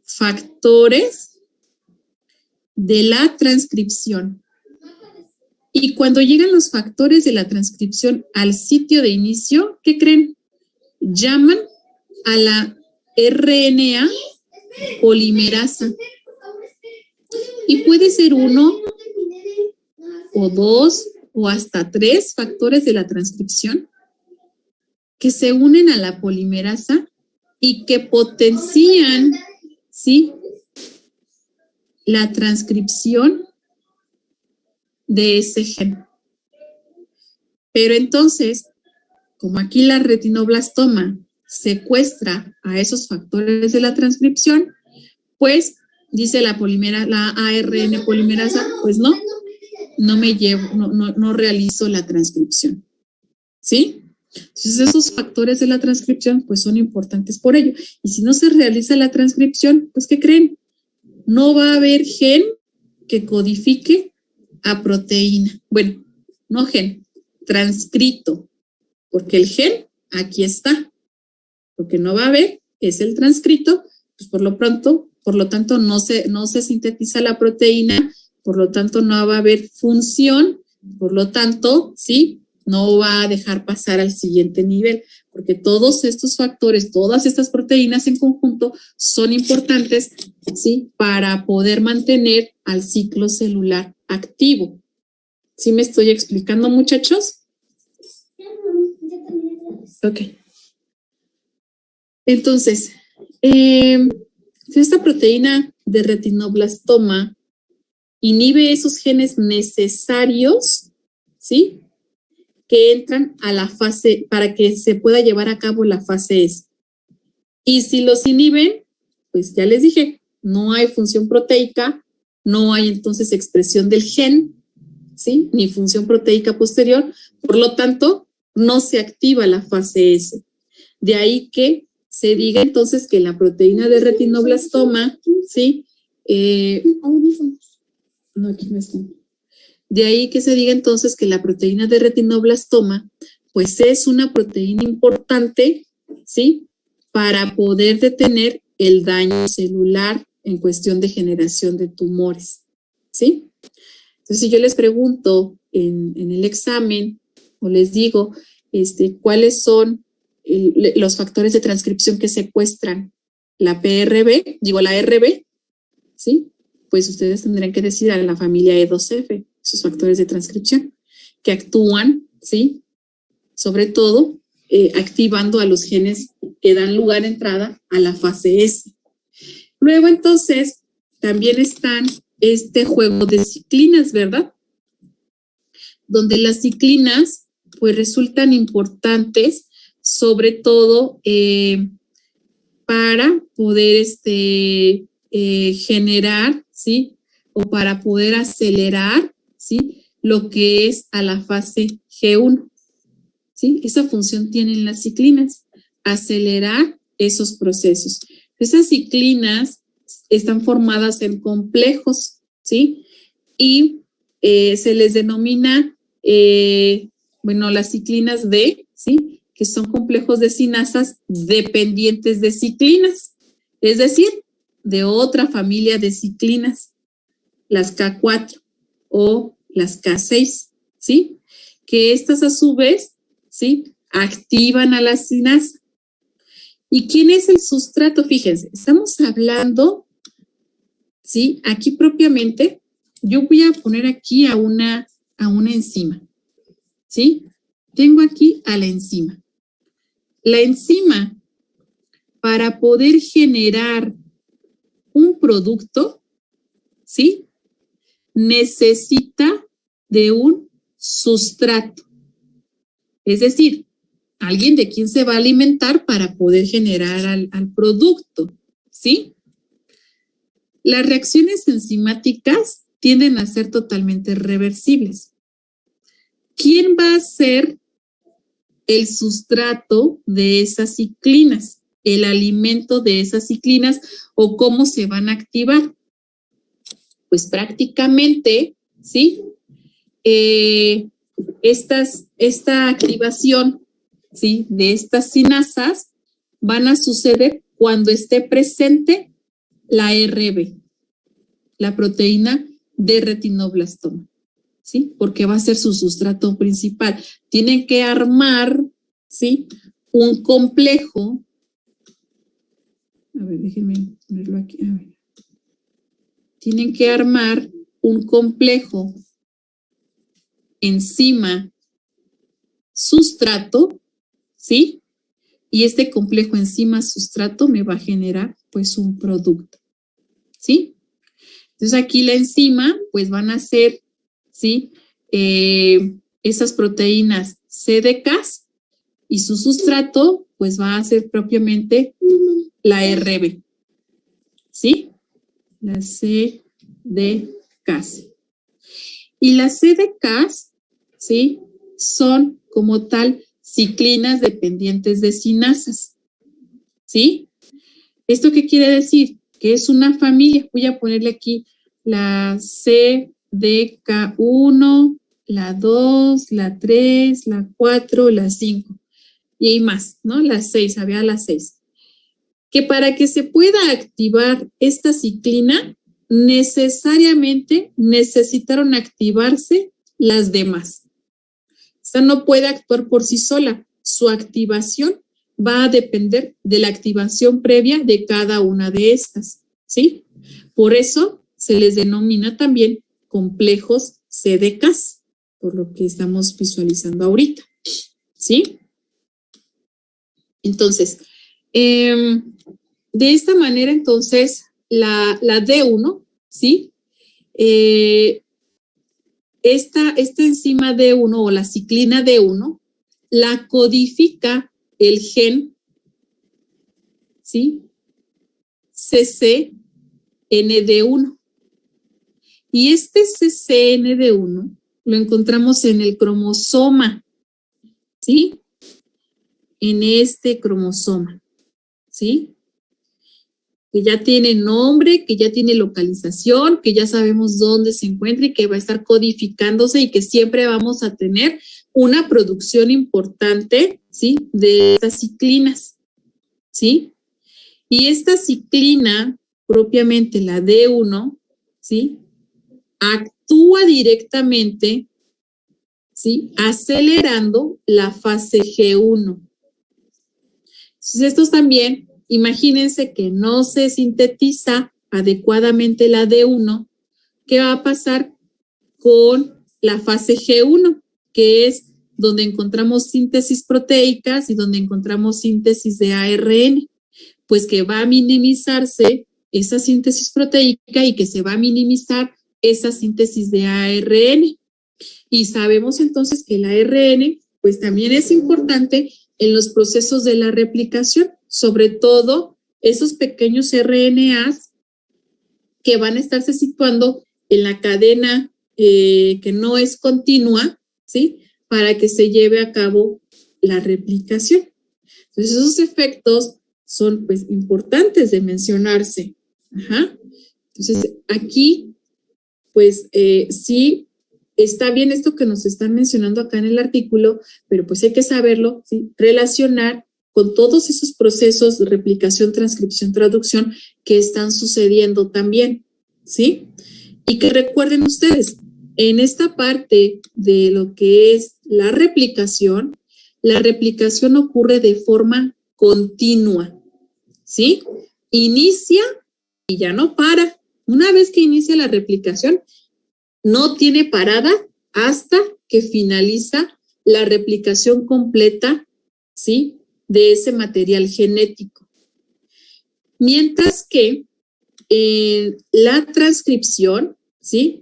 S1: factores de la transcripción. Y cuando llegan los factores de la transcripción al sitio de inicio, ¿qué creen? Llaman a la RNA polimerasa. Y puede ser 1 o 2 o hasta 3 factores de la transcripción que se unen a la polimerasa y que potencian, ¿sí?, la transcripción de ese gen. Pero entonces, como aquí la retinoblastoma secuestra a esos factores de la transcripción, pues dice la ARN polimerasa, pues no realizo la transcripción, ¿sí? Entonces esos factores de la transcripción pues son importantes por ello. Y si no se realiza la transcripción, pues ¿qué creen? No va a haber gen que codifique a proteína. Bueno, no gen, transcrito, porque el gen aquí está. Lo que no va a haber es el transcrito, pues por lo tanto no se sintetiza la proteína, por lo tanto no va a haber función, por lo tanto, ¿sí?, no va a dejar pasar al siguiente nivel, porque todos estos factores, todas estas proteínas en conjunto son importantes, ¿sí?, para poder mantener al ciclo celular activo. ¿Sí me estoy explicando, muchachos? Ok. Entonces, esta proteína de retinoblastoma inhibe esos genes necesarios, ¿sí?, que entran a la fase, para que se pueda llevar a cabo la fase S. Y si los inhiben, pues ya les dije, no hay función proteica, no hay entonces expresión del gen, ¿sí?, ni función proteica posterior, por lo tanto, no se activa la fase S. De ahí que se diga entonces que la proteína de retinoblastoma, ¿sí? No, aquí no está. De ahí que se diga entonces que la proteína de retinoblastoma, pues es una proteína importante, ¿sí? Para poder detener el daño celular en cuestión de generación de tumores, ¿sí? Entonces, si yo les pregunto en el examen o les digo cuáles son los factores de transcripción que secuestran la PRB, la RB, ¿sí? Pues ustedes tendrán que decir a la familia E2F, esos factores de transcripción, que actúan, ¿sí? Sobre todo, activando a los genes que dan lugar a entrada a la fase S. Luego, entonces, también están este juego de ciclinas, ¿verdad? Donde las ciclinas, pues, resultan importantes, sobre todo para poder generar, ¿sí? O para poder acelerar, ¿sí? Lo que es a la fase G1, ¿sí? Esa función tienen las ciclinas, acelerar esos procesos. Esas ciclinas están formadas en complejos, ¿sí? Y se les denomina, las ciclinas D, ¿sí? Que son complejos de cinasas dependientes de ciclinas, es decir, de otra familia de ciclinas, las K4 o las K6, ¿sí? Que estas a su vez, ¿sí? Activan a la cinasa. ¿Y quién es el sustrato? Fíjense, estamos hablando, ¿sí? Aquí propiamente, yo voy a poner aquí a una enzima, ¿sí? Tengo aquí a la enzima. La enzima, para poder generar un producto, ¿sí? Necesita de un sustrato. Es decir, alguien de quien se va a alimentar para poder generar al producto, ¿sí? Las reacciones enzimáticas tienden a ser totalmente reversibles. ¿Quién va a ser el sustrato de esas ciclinas? El alimento de esas ciclinas o cómo se van a activar. Pues prácticamente, ¿sí? Esta activación, ¿sí? De estas cinasas van a suceder cuando esté presente la RB, la proteína de retinoblastoma, ¿sí? Porque va a ser su sustrato principal. Tienen que armar, ¿sí? Un complejo. A ver, déjenme ponerlo aquí. A ver. Tienen que armar un complejo enzima sustrato, ¿sí? Y este complejo enzima sustrato me va a generar, pues, un producto, ¿sí? Entonces, aquí la enzima, pues, van a ser, ¿sí? Esas proteínas CDKs y su sustrato, pues, va a ser propiamente la RB, ¿sí? Las CDKs. Y las CDKs, ¿sí? Son como tal ciclinas dependientes de cinasas, ¿sí? ¿Esto qué quiere decir? Que es una familia. Voy a ponerle aquí la CDK1, la 2, la 3, la 4, la 5. Y hay más, ¿no? La 6, había la 6. Que para que se pueda activar esta ciclina, necesariamente necesitaron activarse las demás. Esta no puede actuar por sí sola. Su activación va a depender de la activación previa de cada una de estas, ¿sí? Por eso se les denomina también complejos CDKs, por lo que estamos visualizando ahorita, ¿sí? Entonces, de esta manera, entonces, la D1, ¿sí? Esta enzima D1 o la ciclina D1 la codifica el gen, ¿sí? CCND1. Y este CCND1 lo encontramos en el cromosoma, ¿sí? en este cromosoma, ¿sí? Que ya tiene nombre, que ya tiene localización, que ya sabemos dónde se encuentra y que va a estar codificándose y que siempre vamos a tener una producción importante, ¿sí? De estas ciclinas, ¿sí? Y esta ciclina, propiamente la D1, ¿sí? Actúa directamente, ¿sí? Acelerando la fase G1. Entonces, estos también, imagínense que no se sintetiza adecuadamente la D1, ¿qué va a pasar con la fase G1? Que es donde encontramos síntesis proteicas y donde encontramos síntesis de ARN. Pues que va a minimizarse esa síntesis proteica y que se va a minimizar esa síntesis de ARN. Y sabemos entonces que el ARN pues también es importante en los procesos de la replicación, sobre todo esos pequeños RNAs que van a estarse situando en la cadena que no es continua, ¿sí? Para que se lleve a cabo la replicación. Entonces, esos efectos son pues importantes de mencionarse. Ajá. Entonces, aquí, pues sí, está bien esto que nos están mencionando acá en el artículo, pero pues hay que saberlo, ¿sí? Relacionar con todos esos procesos de replicación, transcripción, traducción que están sucediendo también, ¿sí? Y que recuerden ustedes, en esta parte de lo que es la replicación ocurre de forma continua, ¿sí? Inicia y ya no para. Una vez que inicia la replicación, no tiene parada hasta que finaliza la replicación completa, ¿sí? De ese material genético. Mientras que en la transcripción, ¿sí?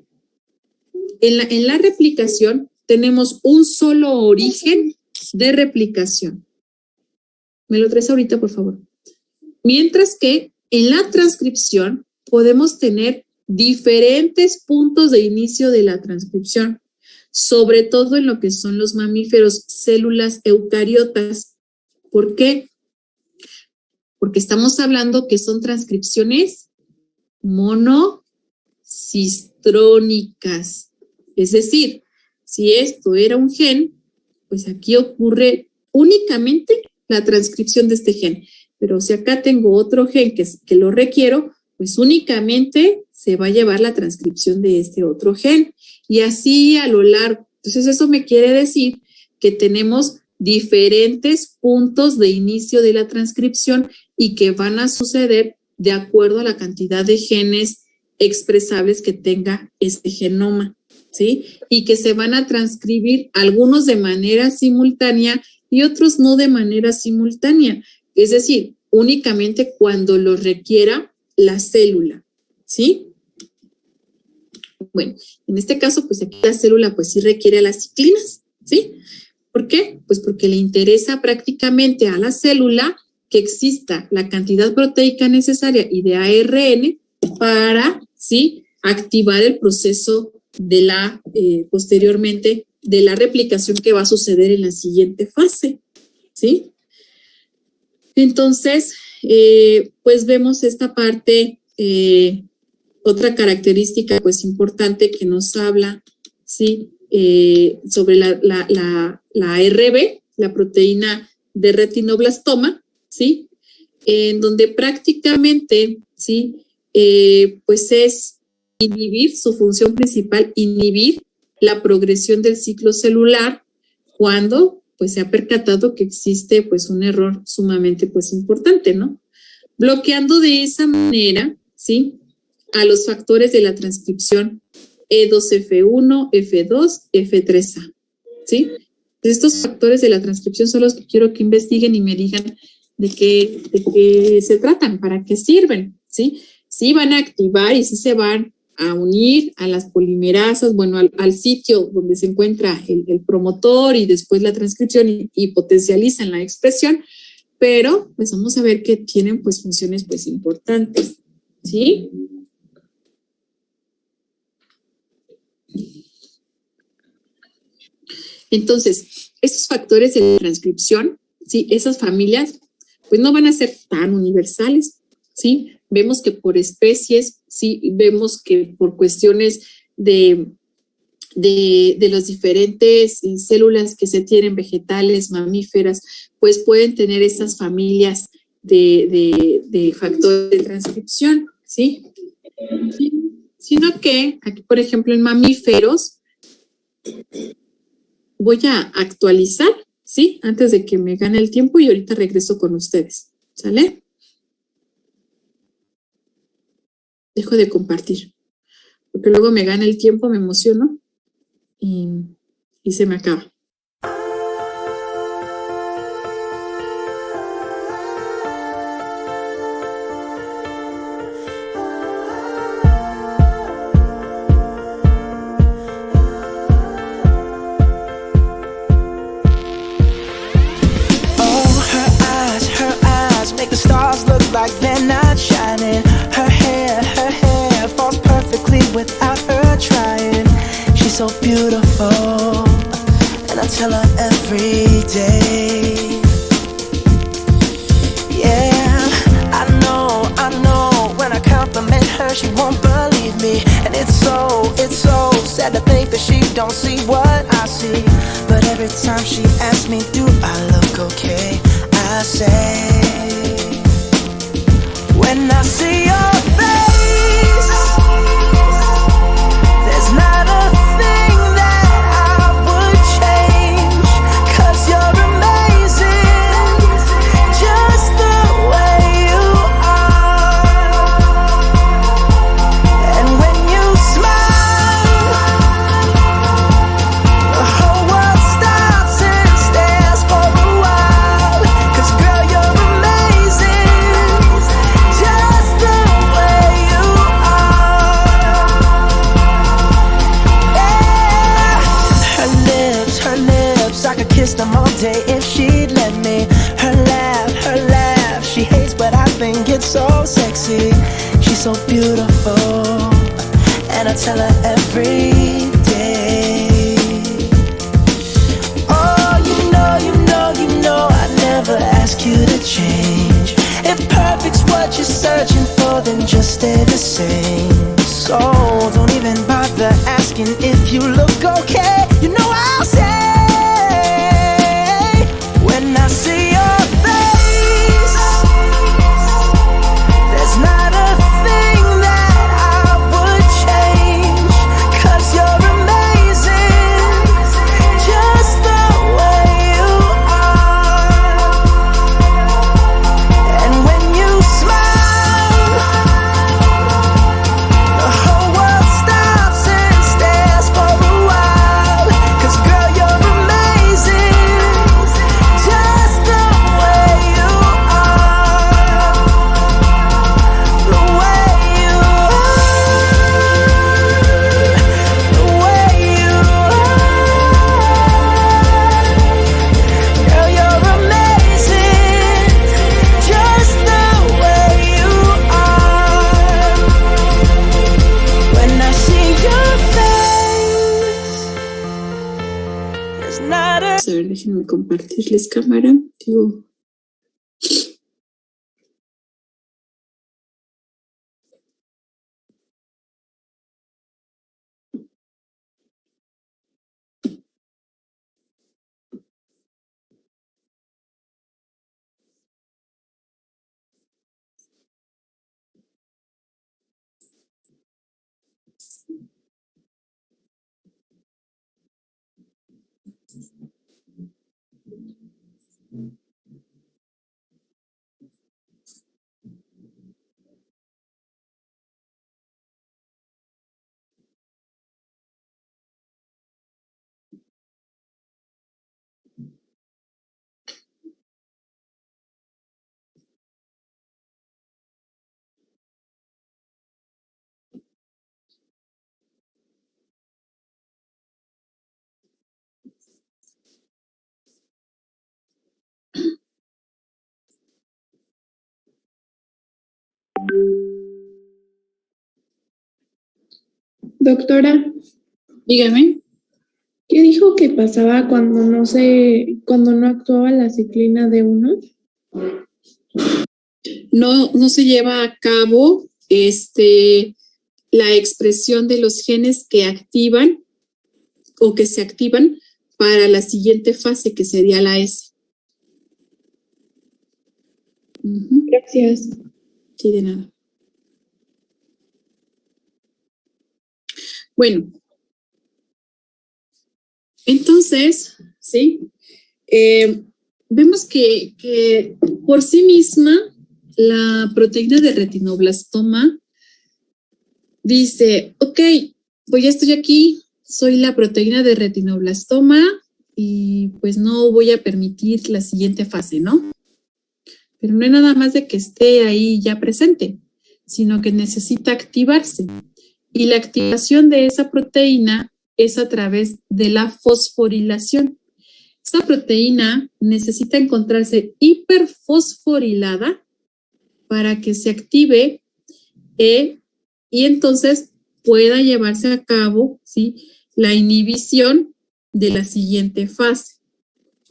S1: En la replicación tenemos un solo origen de replicación. ¿Me lo traes ahorita, por favor? Mientras que en la transcripción podemos tener diferentes puntos de inicio de la transcripción, sobre todo en lo que son los mamíferos, células eucariotas. ¿Por qué? Porque estamos hablando que son transcripciones monocistrónicas. Es decir, si esto era un gen, pues aquí ocurre únicamente la transcripción de este gen. Pero si acá tengo otro gen que lo requiero, pues únicamente se va a llevar la transcripción de este otro gen. Y así a lo largo. Entonces eso me quiere decir que tenemos diferentes puntos de inicio de la transcripción y que van a suceder de acuerdo a la cantidad de genes expresables que tenga este genoma, ¿sí? Y que se van a transcribir algunos de manera simultánea y otros no de manera simultánea. Es decir, únicamente cuando lo requiera la célula, ¿sí? Bueno, en este caso, pues aquí la célula pues sí requiere las ciclinas, ¿sí? ¿Por qué? Pues porque le interesa prácticamente a la célula que exista la cantidad proteica necesaria y de ARN para, ¿sí? Activar el proceso de la, posteriormente, de la replicación que va a suceder en la siguiente fase, ¿sí? Entonces, pues vemos esta parte, otra característica pues importante que nos habla, ¿sí? Sobre la RB, la proteína de retinoblastoma, ¿sí? En donde prácticamente, ¿sí? Pues es inhibir, su función principal, inhibir la progresión del ciclo celular cuando pues se ha percatado que existe pues un error sumamente pues importante, ¿no? Bloqueando de esa manera, ¿sí? A los factores de la transcripción E2F1, F2, F3A, ¿sí? Estos factores de la transcripción son los que quiero que investiguen y me digan de qué se tratan, para qué sirven, ¿sí? Sí van a activar y sí se van a unir a las polimerasas, bueno, al sitio donde se encuentra el promotor y después la transcripción y potencializan la expresión, pero pues vamos a ver que tienen pues funciones pues importantes, ¿sí? Entonces, estos factores de transcripción, ¿sí? Esas familias pues no van a ser tan universales, ¿sí? Vemos que por especies, sí, vemos que por cuestiones de las diferentes células que se tienen, vegetales, mamíferas, pues pueden tener estas familias de factores de transcripción, ¿sí? Sino que aquí, por ejemplo, en mamíferos, voy a actualizar, ¿sí? Antes de que me gane el tiempo y ahorita regreso con ustedes, ¿sale? Dejo de compartir, porque luego me gana el tiempo, me emociono y se me acaba.
S7: Make the stars look like they're not shining. Her hair falls perfectly without her trying. She's so beautiful, and I tell her every day. Yeah, I know, when I compliment her, she won't believe me. And it's so sad to think that she don't see what I see. But every time she asks me, do I look okay? I say, when I see your face, there's not a thing that I would change. 'Cause you're amazing, just the way you are. And when you smile, the whole world stops and stares for a while. 'Cause girl, you're amazing, just the way you are. Yeah. Her lips, I could kiss them all day if she'd let me. Her laugh, she hates but I think it's so sexy. She's so beautiful, and I tell her every day. Oh, you know, I never ask you to change. If perfect's what you're searching for, then just stay the same. So don't even bother asking if you look okay. You know I'll say, when I see your face, there's not a thing that I would change. 'Cause you're amazing, just the way you are. And when you smile, the whole world stops and stares for a while. 'Cause girl, you're amazing, just the way you are. The way you are. The way you are. Girl, you're amazing, just the way you are. When I see your face, there's not a
S1: Vamos a ver, déjenme compartirles cámara. Digo,
S8: Doctora,
S1: dígame.
S8: ¿Qué dijo que pasaba cuando no actuaba la ciclina D1?
S1: No se lleva a cabo la expresión de los genes que activan o que se activan para la siguiente fase, que sería la S.
S8: Gracias.
S1: Sí, de nada. Bueno, entonces, ¿sí? Vemos que por sí misma la proteína de retinoblastoma dice, ok, pues ya estoy aquí, soy la proteína de retinoblastoma y pues no voy a permitir la siguiente fase, ¿no? Pero no es nada más de que esté ahí ya presente, sino que necesita activarse. Y la activación de esa proteína es a través de la fosforilación. Esa proteína necesita encontrarse hiperfosforilada para que se active y entonces pueda llevarse a cabo, ¿sí?, la inhibición de la siguiente fase.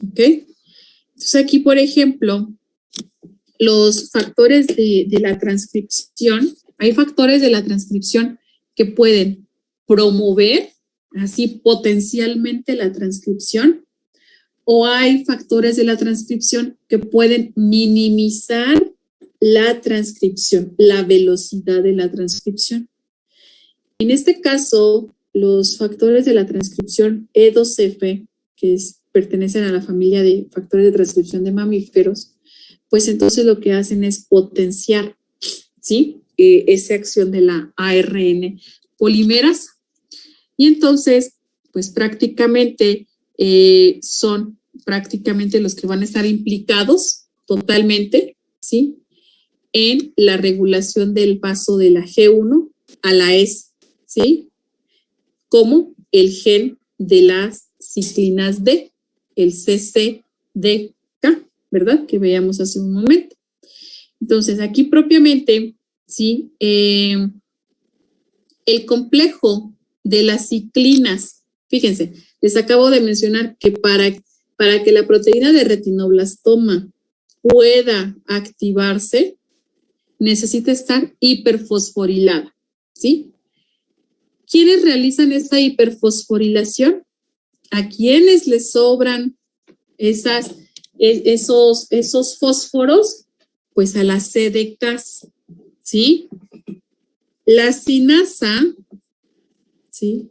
S1: ¿Ok? Entonces aquí, por ejemplo, los factores de la transcripción, hay factores de la transcripción que pueden promover así potencialmente la transcripción, o hay factores de la transcripción que pueden minimizar la transcripción, la velocidad de la transcripción. En este caso, los factores de la transcripción E2F, que pertenecen a la familia de factores de transcripción de mamíferos, pues entonces lo que hacen es potenciar, ¿sí?, esa acción de la ARN polimerasa. Y entonces, pues prácticamente son prácticamente los que van a estar implicados totalmente, ¿sí?, en la regulación del paso de la G1 a la S, ¿sí?, como el gen de las ciclinas D, el CCDK, ¿verdad?, que veíamos hace un momento. Entonces, aquí propiamente, ¿sí?, el complejo de las ciclinas, fíjense, les acabo de mencionar que para que la proteína de retinoblastoma pueda activarse, necesita estar hiperfosforilada, ¿sí? ¿Quiénes realizan esta hiperfosforilación? ¿A quiénes les sobran esos fósforos? Pues a las CDKs, ¿sí? La cinasa, ¿sí?,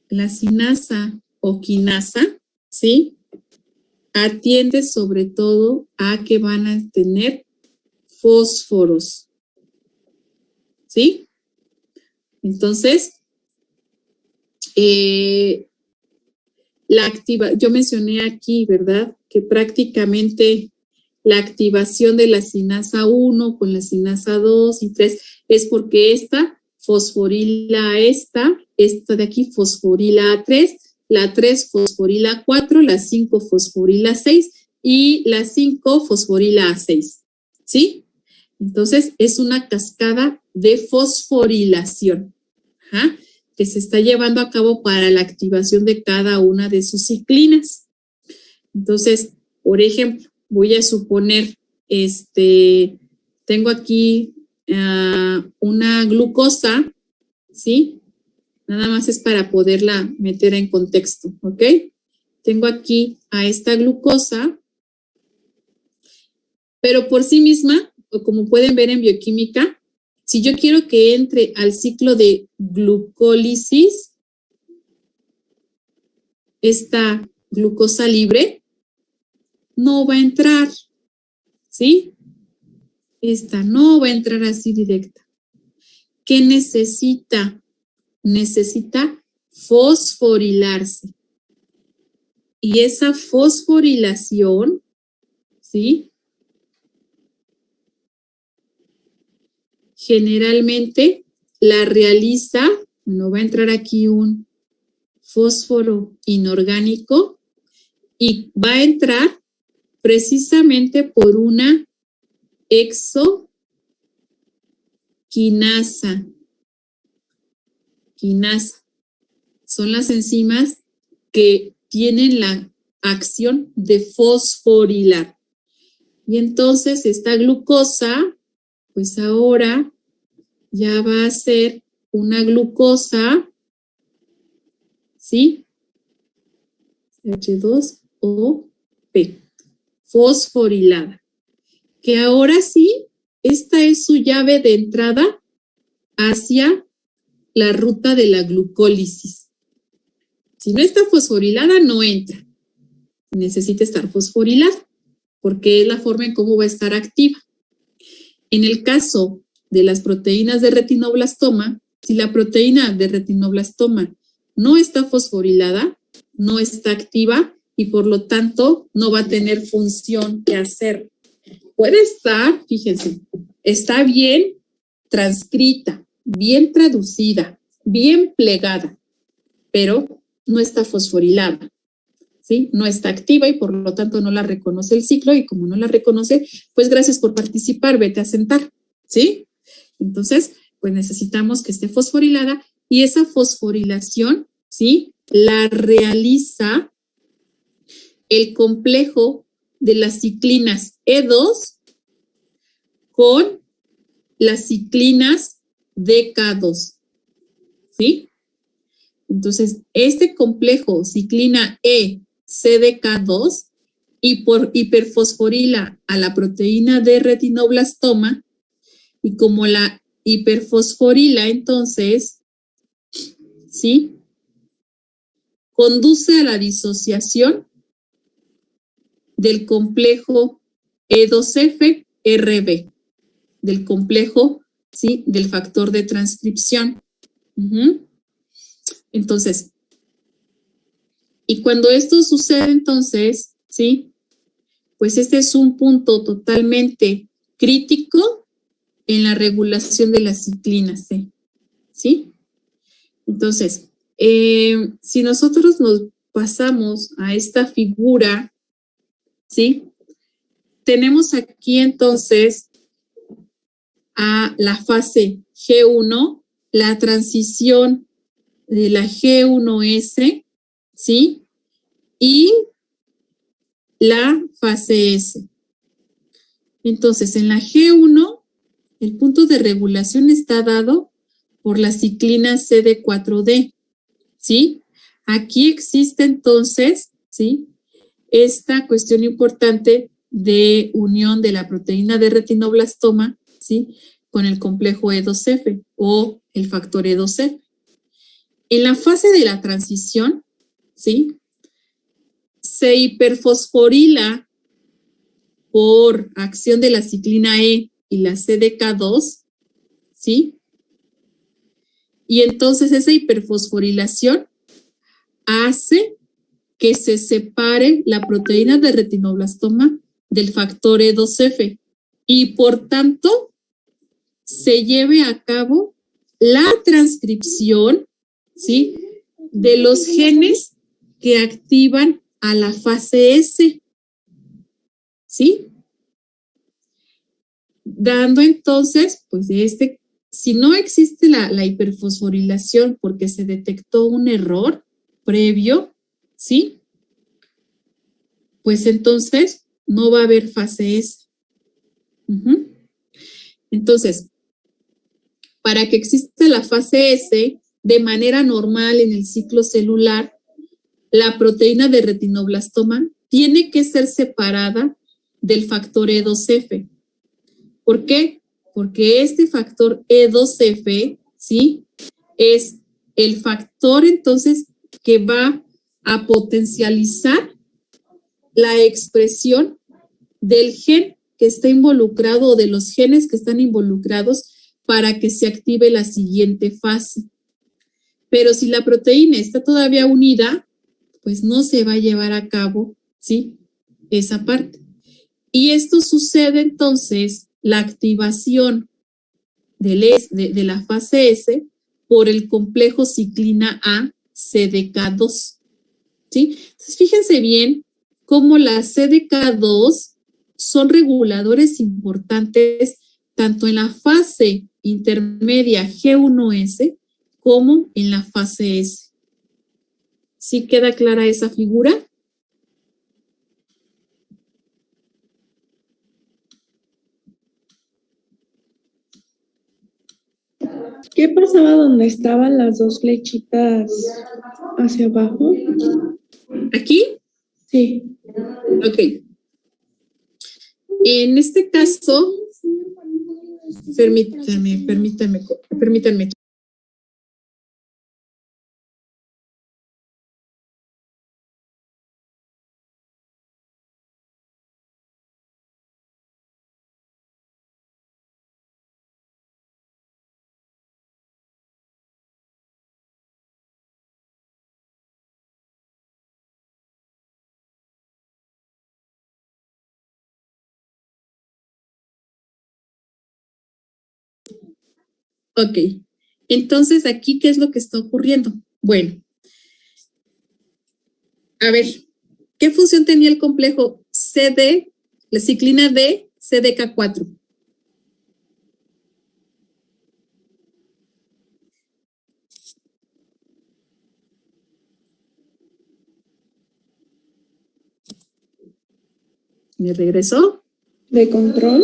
S1: la cinasa o quinasa, ¿sí?, atiende sobre todo a que van a tener fósforos, ¿sí? Entonces, yo mencioné aquí, ¿verdad?, que prácticamente la activación de la cinasa 1 con la cinasa 2 y 3 es porque esta fosforila esta de aquí fosforila a 3, la 3 fosforila a 4, la 5 fosforila a 6 y la 5 fosforila a 6, ¿sí? Entonces, es una cascada de fosforilación, ¿ja?, que se está llevando a cabo para la activación de cada una de sus ciclinas. Entonces, por ejemplo, voy a suponer, tengo aquí una glucosa, ¿sí? Nada más es para poderla meter en contexto, ¿ok? Tengo aquí a esta glucosa, pero por sí misma, o como pueden ver en bioquímica, si yo quiero que entre al ciclo de glucólisis, esta glucosa libre no va a entrar, ¿sí? Esta no va a entrar así directa. ¿Qué necesita? Necesita fosforilarse. Y esa fosforilación, ¿sí?, generalmente la realiza, no va a entrar aquí un fósforo inorgánico y va a entrar precisamente por una exoquinasa. son las enzimas que tienen la acción de fosforilar. Y entonces esta glucosa, pues ahora ya va a ser una glucosa, ¿sí? H2O P, fosforilada. Que ahora sí, esta es su llave de entrada hacia la ruta de la glucólisis. Si no está fosforilada, no entra. Necesita estar fosforilada, porque es la forma en cómo va a estar activa. En el caso de las proteínas de retinoblastoma, si la proteína de retinoblastoma no está fosforilada, no está activa y por lo tanto no va a tener función que hacer. Puede estar, fíjense, está bien transcrita, bien traducida, bien plegada, pero no está fosforilada, ¿sí? No está activa y por lo tanto no la reconoce el ciclo y como no la reconoce, pues gracias por participar, vete a sentar, ¿sí? Entonces, pues necesitamos que esté fosforilada y esa fosforilación, ¿sí? La realiza el complejo de las ciclinas E2 con las ciclinas DK2, ¿sí? Entonces, este complejo ciclina E-CDK2 y por hiperfosforila a la proteína de retinoblastoma y como la hiperfosforila, entonces, ¿sí? Conduce a la disociación del complejo E2F-RB, del complejo, ¿sí? Del factor de transcripción. Entonces, y cuando esto sucede, entonces, ¿sí? Pues este es un punto totalmente crítico en la regulación de las ciclinas C, ¿sí? Entonces, si nosotros nos pasamos a esta figura, ¿sí? Tenemos aquí entonces a la fase G1, la transición de la G1S, ¿sí? Y la fase S. Entonces, en la G1, el punto de regulación está dado por la ciclina CD4D, ¿sí? Aquí existe entonces, ¿sí? Esta cuestión importante de unión de la proteína de retinoblastoma, ¿sí? Con el complejo E2F o el factor E2F. En la fase de la transición, ¿sí? Se hiperfosforila por acción de la ciclina E y la CDK2, ¿sí? Y entonces esa hiperfosforilación hace que se separe la proteína de retinoblastoma del factor E2F y por tanto se lleve a cabo la transcripción, ¿sí? De los genes que activan a la fase S, ¿sí? Dando entonces, pues si no existe la hiperfosforilación porque se detectó un error previo, ¿sí? Pues entonces no va a haber fase S. Entonces, para que exista la fase S de manera normal en el ciclo celular, la proteína de retinoblastoma tiene que ser separada del factor E2F. ¿Por qué? Porque este factor E2F, ¿sí? Es el factor entonces que va a potencializar la expresión del gen que está involucrado o de los genes que están involucrados para que se active la siguiente fase. Pero si la proteína está todavía unida, pues no se va a llevar a cabo, ¿sí? Esa parte. Y esto sucede entonces, la activación de la fase S por el complejo ciclina A CDK2, ¿sí? Entonces, fíjense bien cómo las CDK2 son reguladores importantes tanto en la fase intermedia G1S como en la fase S. ¿Sí queda clara esa figura?
S8: ¿Qué pasaba donde estaban las dos flechitas hacia abajo?
S1: ¿Aquí?
S8: Sí.
S1: Ok. En este caso, permítanme. Ok. Entonces, aquí, ¿qué es lo que está ocurriendo? Bueno, a ver, ¿qué función tenía el complejo CD, la ciclina D, CDK4? ¿Me regresó?
S8: ¿De control?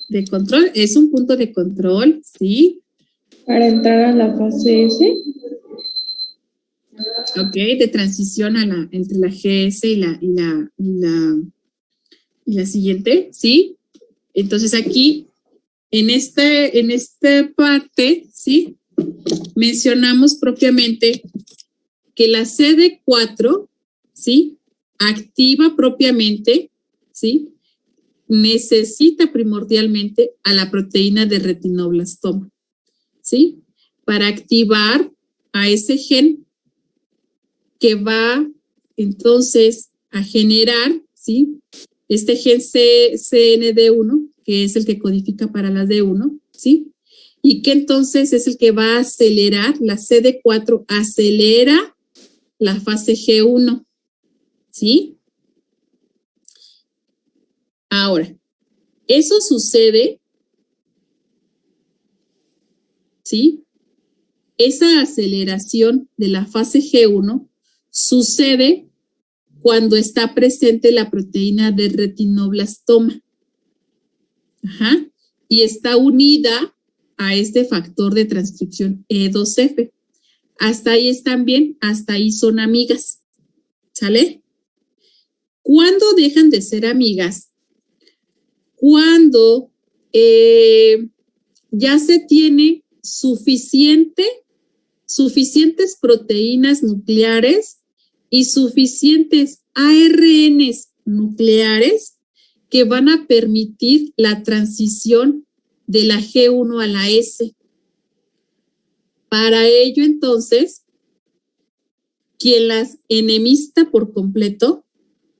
S1: De control, es un punto de control, ¿sí?
S8: Para entrar a la fase S.
S1: Ok, de transición entre la GS y la siguiente, ¿sí? Entonces aquí, en esta parte, ¿sí? Mencionamos propiamente que la CD4, ¿sí? Activa propiamente, ¿sí? Necesita primordialmente a la proteína de retinoblastoma, ¿sí? Para activar a ese gen que va entonces a generar, ¿sí? Este gen CND1, que es el que codifica para la D1, ¿sí? Y que entonces es el que va a acelerar, la CD4 acelera la fase G1, ¿sí? Ahora, eso sucede, ¿sí? Esa aceleración de la fase G1 sucede cuando está presente la proteína de retinoblastoma. Ajá. Y está unida a este factor de transcripción E2F. Hasta ahí están bien, hasta ahí son amigas. ¿Sale? ¿Cuándo dejan de ser amigas? Cuando ya se tiene suficientes proteínas nucleares y suficientes ARNs nucleares que van a permitir la transición de la G1 a la S. Para ello, entonces, quien las enemista por completo,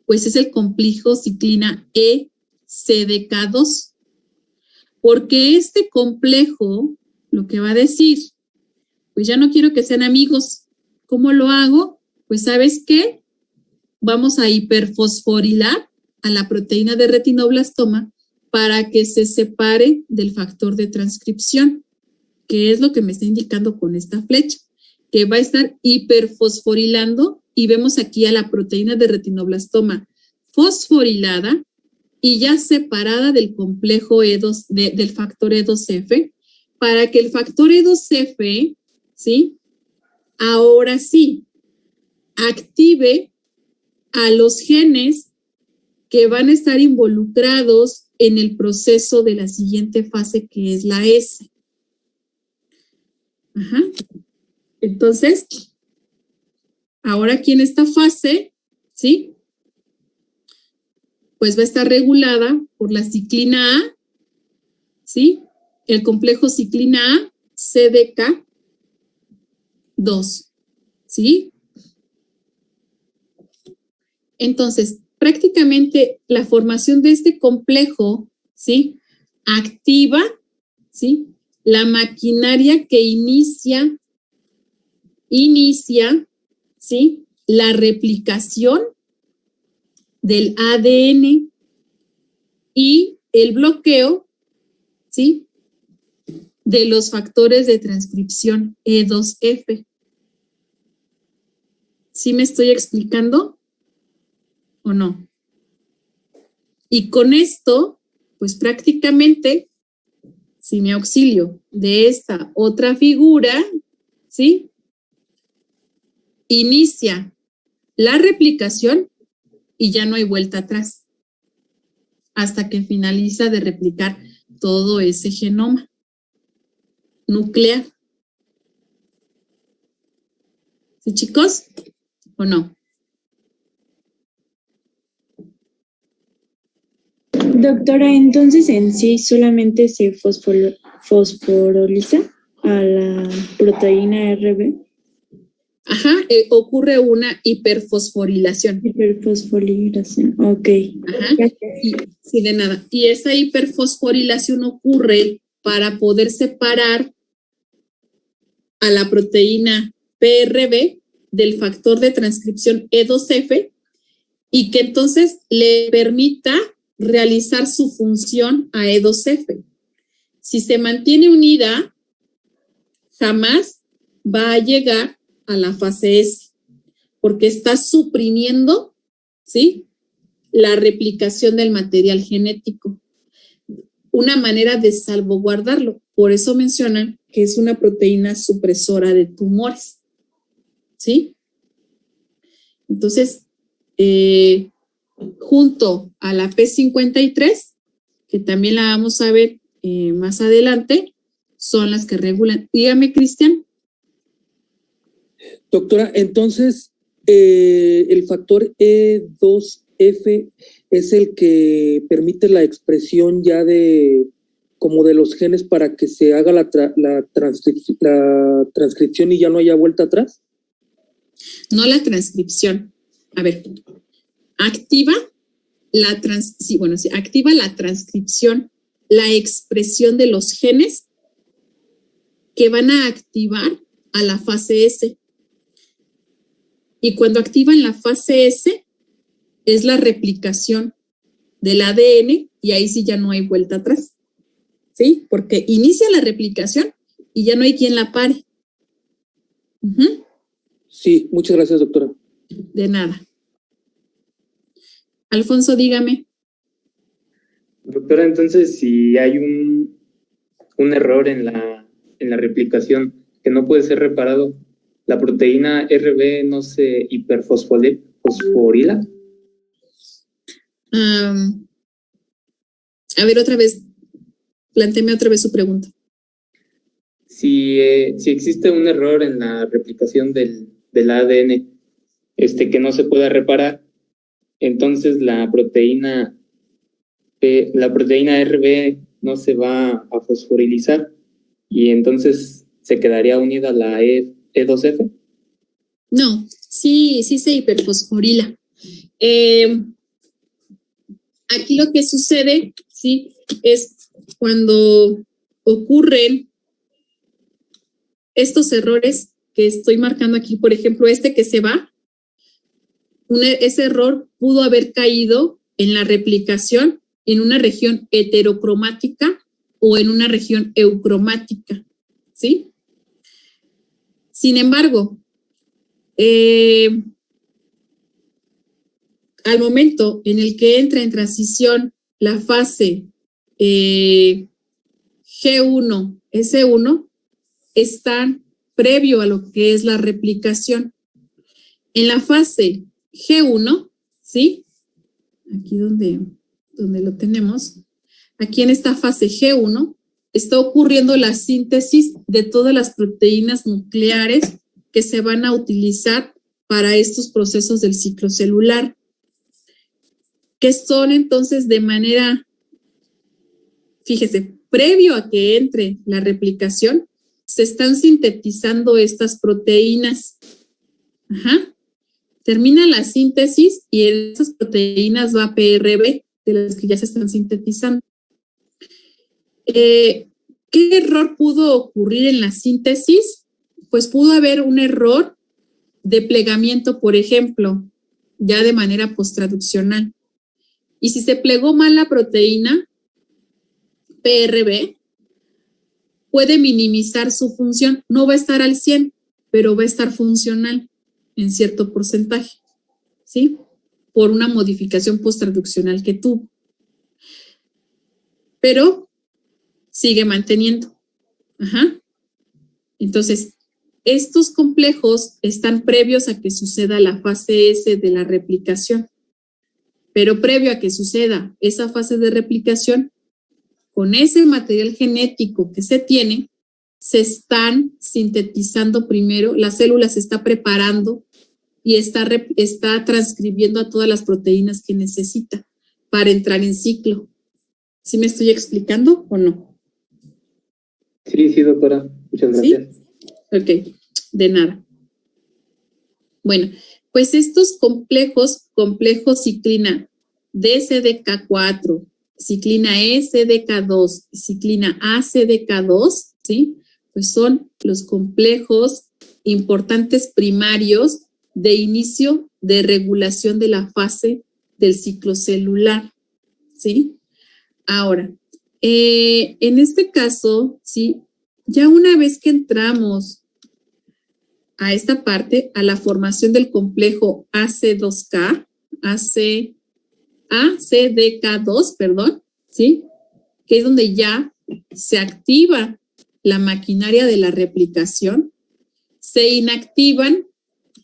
S1: pues es el complejo ciclina E-CDK2. Porque este complejo lo que va a decir, pues ya no quiero que sean amigos. ¿Cómo lo hago? Pues ¿sabes qué? Vamos a hiperfosforilar a la proteína de retinoblastoma para que se separe del factor de transcripción, que es lo que me está indicando con esta flecha, que va a estar hiperfosforilando y vemos aquí a la proteína de retinoblastoma fosforilada y ya separada del complejo E2, del factor E2F, para que el factor E2F, ¿sí? Ahora sí, active a los genes que van a estar involucrados en el proceso de la siguiente fase, que es la S. Ajá. Entonces, ahora aquí en esta fase, ¿sí? Pues va a estar regulada por la ciclina A, ¿sí? El complejo ciclina A, CDK2, ¿sí? Entonces, prácticamente la formación de este complejo, ¿sí? Activa, ¿sí? La maquinaria que inicia, ¿sí? La replicación del ADN y el bloqueo, ¿sí? De los factores de transcripción E2F. ¿Sí me estoy explicando o no? Y con esto, pues prácticamente, si me auxilio de esta otra figura, ¿sí? Inicia la replicación y ya no hay vuelta atrás hasta que finaliza de replicar todo ese genoma nuclear. ¿Sí, chicos? ¿O no?
S8: Doctora, entonces en sí solamente se fosforiliza a la proteína RB.
S1: Ajá, ocurre una hiperfosforilación.
S8: Hiperfosforilación, ok.
S1: Ajá, sí, de nada. Y esa hiperfosforilación ocurre para poder separar a la proteína PRB del factor de transcripción E2F y que entonces le permita realizar su función a E2F. Si se mantiene unida, jamás va a llegar a la fase S, porque está suprimiendo, ¿sí?, la replicación del material genético. Una manera de salvaguardarlo. Por eso mencionan que es una proteína supresora de tumores, ¿sí? Entonces, junto a la P53, que también la vamos a ver más adelante, son las que regulan. Dígame, Cristian.
S9: Doctora, entonces, el factor E2F es el que permite la expresión ya de los genes para que se haga la transcripción y ya no haya vuelta atrás.
S1: No la transcripción. A ver, activa la transcripción, la expresión de los genes que van a activar a la fase S. Y cuando activan la fase S, es la replicación del ADN y ahí sí ya no hay vuelta atrás. ¿Sí? Porque inicia la replicación y ya no hay quien la pare. Uh-huh.
S9: Sí, muchas gracias, doctora.
S1: De nada. Alfonso, dígame.
S10: Doctora, entonces, si hay un error en la replicación que no puede ser reparado, ¿la proteína RB no se hiperfosforila?
S1: A ver, otra vez, plantéeme otra vez su pregunta.
S10: Si existe un error en la replicación del ADN que no se pueda reparar, entonces la proteína RB no se va a fosforilizar y entonces se quedaría unida a la E2F.
S1: No, sí se hiperfosforila. Aquí lo que sucede, sí, es cuando ocurren estos errores que estoy marcando aquí, por ejemplo, que se va, ese error pudo haber caído en la replicación en una región heterocromática o en una región eucromática, ¿sí? Sin embargo, al momento en el que entra en transición la fase G1, S1, están previo a lo que es la replicación. En la fase G1, ¿sí? Aquí donde lo tenemos, aquí en esta fase G1, está ocurriendo la síntesis de todas las proteínas nucleares que se van a utilizar para estos procesos del ciclo celular, que son entonces de manera, fíjese, previo a que entre la replicación, se están sintetizando estas proteínas. Ajá. Termina la síntesis y en esas proteínas va PRB, de las que ya se están sintetizando. ¿Qué error pudo ocurrir en la síntesis? Pues pudo haber un error de plegamiento, por ejemplo, ya de manera posttraduccional. Y si se plegó mal la proteína PRB, puede minimizar su función. No va a estar al 100, pero va a estar funcional. en cierto porcentaje, ¿sí? Por una modificación posttraduccional que tuvo. Pero sigue manteniendo. Ajá. Entonces, estos complejos están previos a que suceda la fase S de la replicación. Pero previo a que suceda esa fase de replicación, con ese material genético que se tiene, se están sintetizando primero, la célula se está preparando y está transcribiendo a todas las proteínas que necesita para entrar en ciclo. ¿Sí me estoy explicando o no?
S10: Sí, doctora. Muchas gracias.
S1: ¿Sí? Ok, de nada. Bueno, pues estos complejos ciclina DCDK4, ciclina ECDK2 y ciclina ACDK2, ¿sí? Pues son los complejos importantes primarios de inicio de regulación de la fase del ciclo celular, ¿sí? Ahora, en este caso, ¿sí? Ya una vez que entramos a esta parte, a la formación del complejo AC2K, ACDK2, perdón, ¿sí? Que es donde ya se activa la maquinaria de la replicación, se inactivan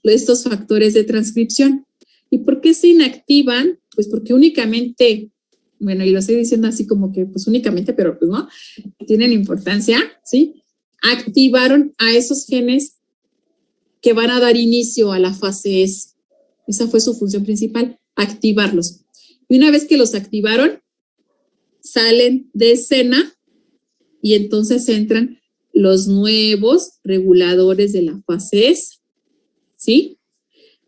S1: estos factores de transcripción. ¿Y por qué se inactivan? Pues porque únicamente, bueno, y lo estoy diciendo así como que, pues únicamente, pero pues no, tienen importancia, ¿sí? Activaron a esos genes que van a dar inicio a la fase S. Esa fue su función principal, activarlos. Y una vez que los activaron, salen de escena y entonces entran los nuevos reguladores de la fase S, ¿sí?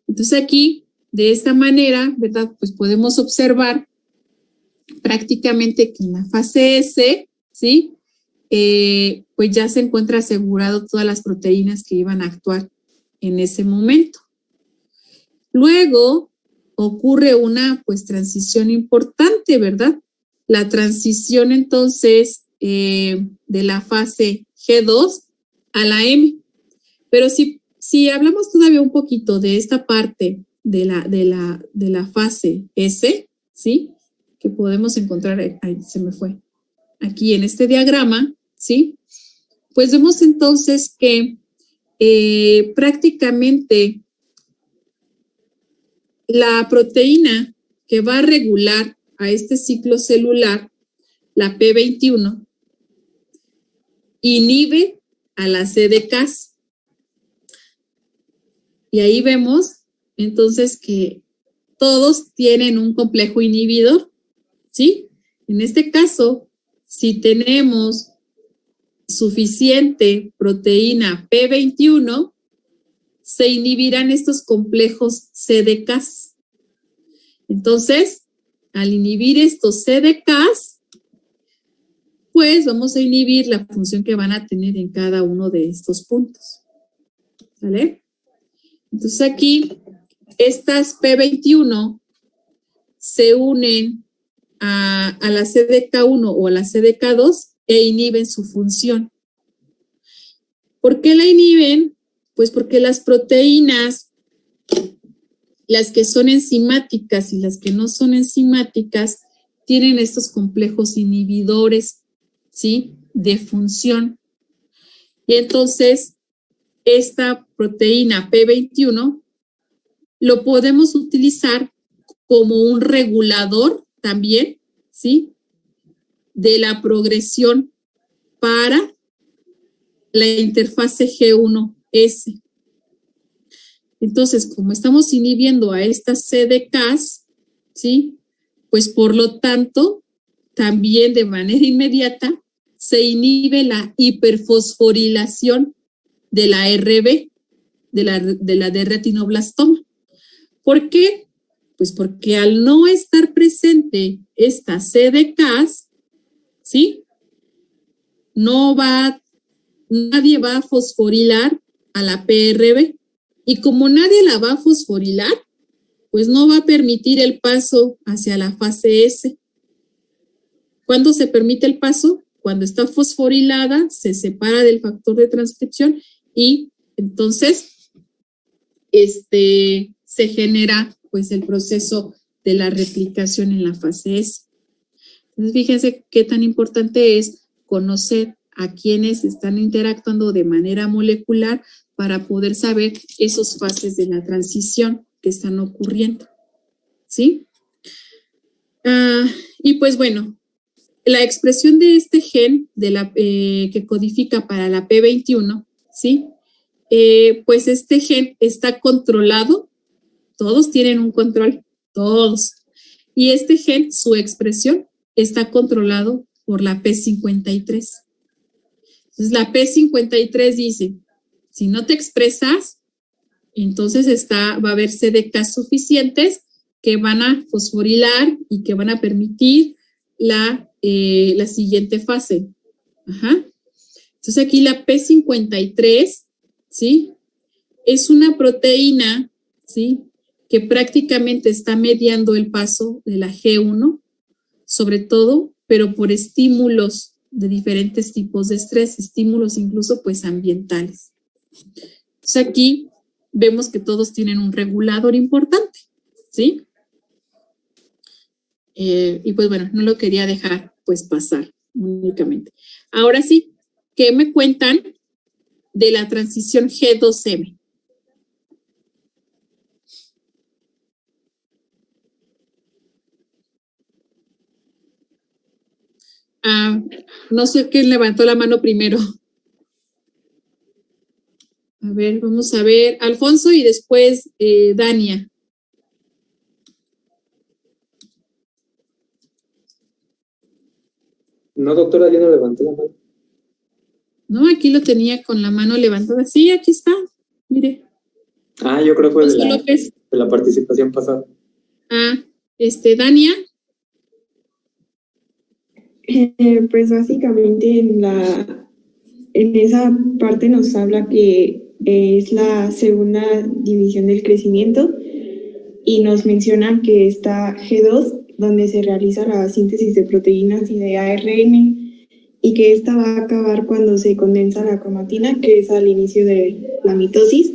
S1: Entonces aquí, de esta manera, ¿verdad? Pues podemos observar prácticamente que en la fase S, ¿sí? Pues ya se encuentra asegurado todas las proteínas que iban a actuar en ese momento. Luego ocurre una pues transición importante, ¿verdad? La transición entonces de la fase G2 a la M. Pero si hablamos todavía un poquito de esta parte de la fase S, ¿sí? Que podemos encontrar, ahí se me fue, aquí en este diagrama, ¿sí? Pues vemos entonces que prácticamente la proteína que va a regular a este ciclo celular, la P21, inhibe a la CDKs. Y ahí vemos entonces que todos tienen un complejo inhibidor, ¿sí? En este caso, si tenemos suficiente proteína P21, se inhibirán estos complejos CDKs. Entonces, al inhibir estos CDKs, pues vamos a inhibir la función que van a tener en cada uno de estos puntos. ¿Vale? Entonces aquí, estas P21 se unen a la CDK1 o a la CDK2 e inhiben su función. ¿Por qué la inhiben? Pues porque las proteínas, las que son enzimáticas y las que no son enzimáticas, tienen estos complejos inhibidores, ¿sí? De función. Y entonces, esta proteína P21 lo podemos utilizar como un regulador también, ¿sí? De la progresión para la interfase G1S. Entonces, como estamos inhibiendo a estas CDKs, ¿sí? Pues por lo tanto, también de manera inmediata se inhibe la hiperfosforilación de la RB, de la de retinoblastoma. ¿Por qué? Pues porque al no estar presente esta CDKs, ¿sí? Nadie va a fosforilar a la PRB. Y como nadie la va a fosforilar, pues no va a permitir el paso hacia la fase S. ¿Cuándo se permite el paso? Cuando está fosforilada, se separa del factor de transcripción y entonces se genera pues el proceso de la replicación en la fase S. Entonces, fíjense qué tan importante es conocer a quienes están interactuando de manera molecular para poder saber esos fases de la transición que están ocurriendo, ¿sí? Y pues bueno, la expresión de este gen que codifica para la P21, ¿sí? Pues este gen está controlado, todos tienen un control, todos. Y este gen, su expresión, está controlado por la P53. Entonces, la P53 dice, si no te expresas, entonces va a haber CDK suficientes que van a fosforilar y que van a permitir la siguiente fase. Ajá. Entonces, aquí la P53, ¿sí? Es una proteína, ¿sí? Que prácticamente está mediando el paso de la G1, sobre todo, pero por estímulos de diferentes tipos de estrés, estímulos incluso pues ambientales. Entonces aquí vemos que todos tienen un regulador importante, ¿sí? Y pues bueno, no lo quería dejar pues pasar únicamente. Ahora sí, ¿qué me cuentan de la transición G2M? No sé quién levantó la mano primero. A ver, vamos a ver. Alfonso y después Dania.
S10: No, doctora, yo no levanté la mano.
S1: No, aquí lo tenía con la mano levantada. Sí, aquí está. Mire.
S10: Yo creo que fue
S1: López.
S10: De la participación pasada.
S1: Dania.
S8: Pues básicamente en esa parte nos habla que es la segunda división del crecimiento y nos menciona que está G2, donde se realiza la síntesis de proteínas y de ARN, y que esta va a acabar cuando se condensa la cromatina, que es al inicio de la mitosis,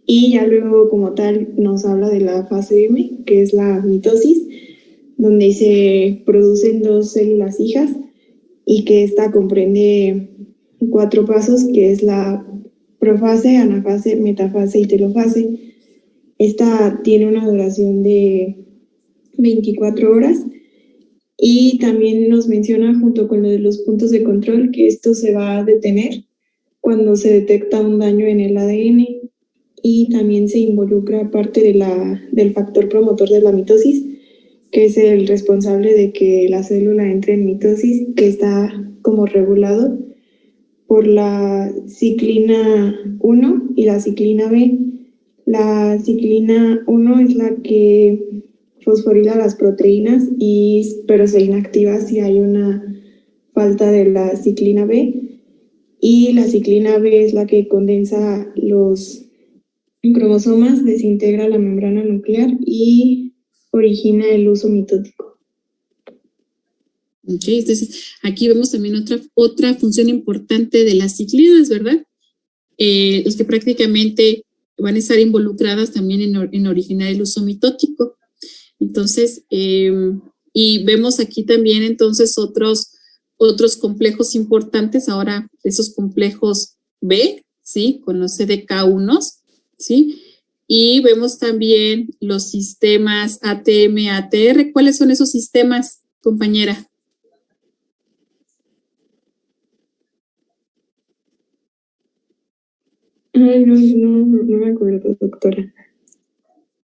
S8: y ya luego como tal nos habla de la fase M, que es la mitosis, donde se producen 2 células hijas y que esta comprende 4 pasos, que es la profase, anafase, metafase y telofase. Esta tiene una duración de 24 horas y también nos menciona junto con lo de los puntos de control que esto se va a detener cuando se detecta un daño en el ADN y también se involucra parte del factor promotor de la mitosis, que es el responsable de que la célula entre en mitosis, que está como regulado por la ciclina 1 y la ciclina B. La ciclina 1 es la que fosforila las proteínas, pero se inactiva si hay una falta de la ciclina B. Y la ciclina B es la que condensa los cromosomas, desintegra la membrana nuclear y origina el uso mitótico.
S1: Ok, entonces aquí vemos también otra función importante de las ciclinas, ¿verdad? Es que prácticamente van a estar involucradas también en originar el uso mitótico. Entonces, y vemos aquí también entonces otros complejos importantes, ahora esos complejos B, ¿sí? Con los CDK1s, ¿sí? Y vemos también los sistemas ATM, ATR. ¿Cuáles son esos sistemas, compañera?
S8: Ay, no me acuerdo, doctora.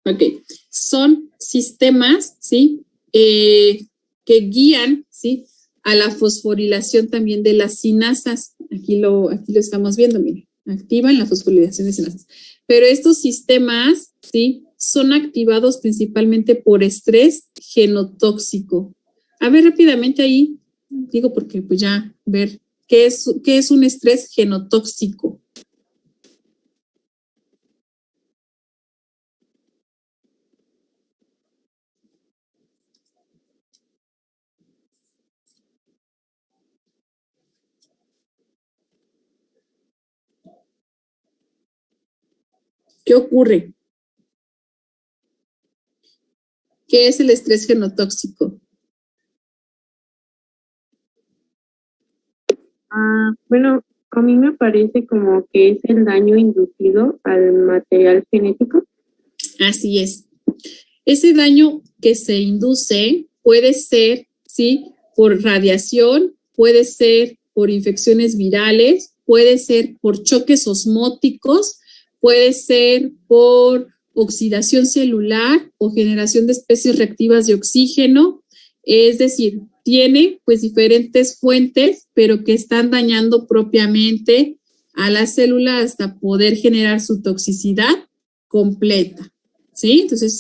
S1: Ok, son sistemas, ¿sí? Que guían, ¿sí? A la fosforilación también de las sinasas. Aquí lo estamos viendo, miren, activan la fosforilación de sinasas. Pero estos sistemas, ¿sí? Son activados principalmente por estrés genotóxico. A ver rápidamente ahí, digo porque pues ya ver qué es un estrés genotóxico. Ok, ¿Qué ocurre? ¿Qué es el estrés genotóxico?
S5: Bueno, a mí me parece como que es el daño inducido al material genético.
S1: Así es. Ese daño que se induce puede ser, ¿sí?, por radiación, puede ser por infecciones virales, puede ser por choques osmóticos, puede ser por oxidación celular o generación de especies reactivas de oxígeno. Es decir, tiene pues diferentes fuentes, pero que están dañando propiamente a la célula hasta poder generar su toxicidad completa, ¿sí? Entonces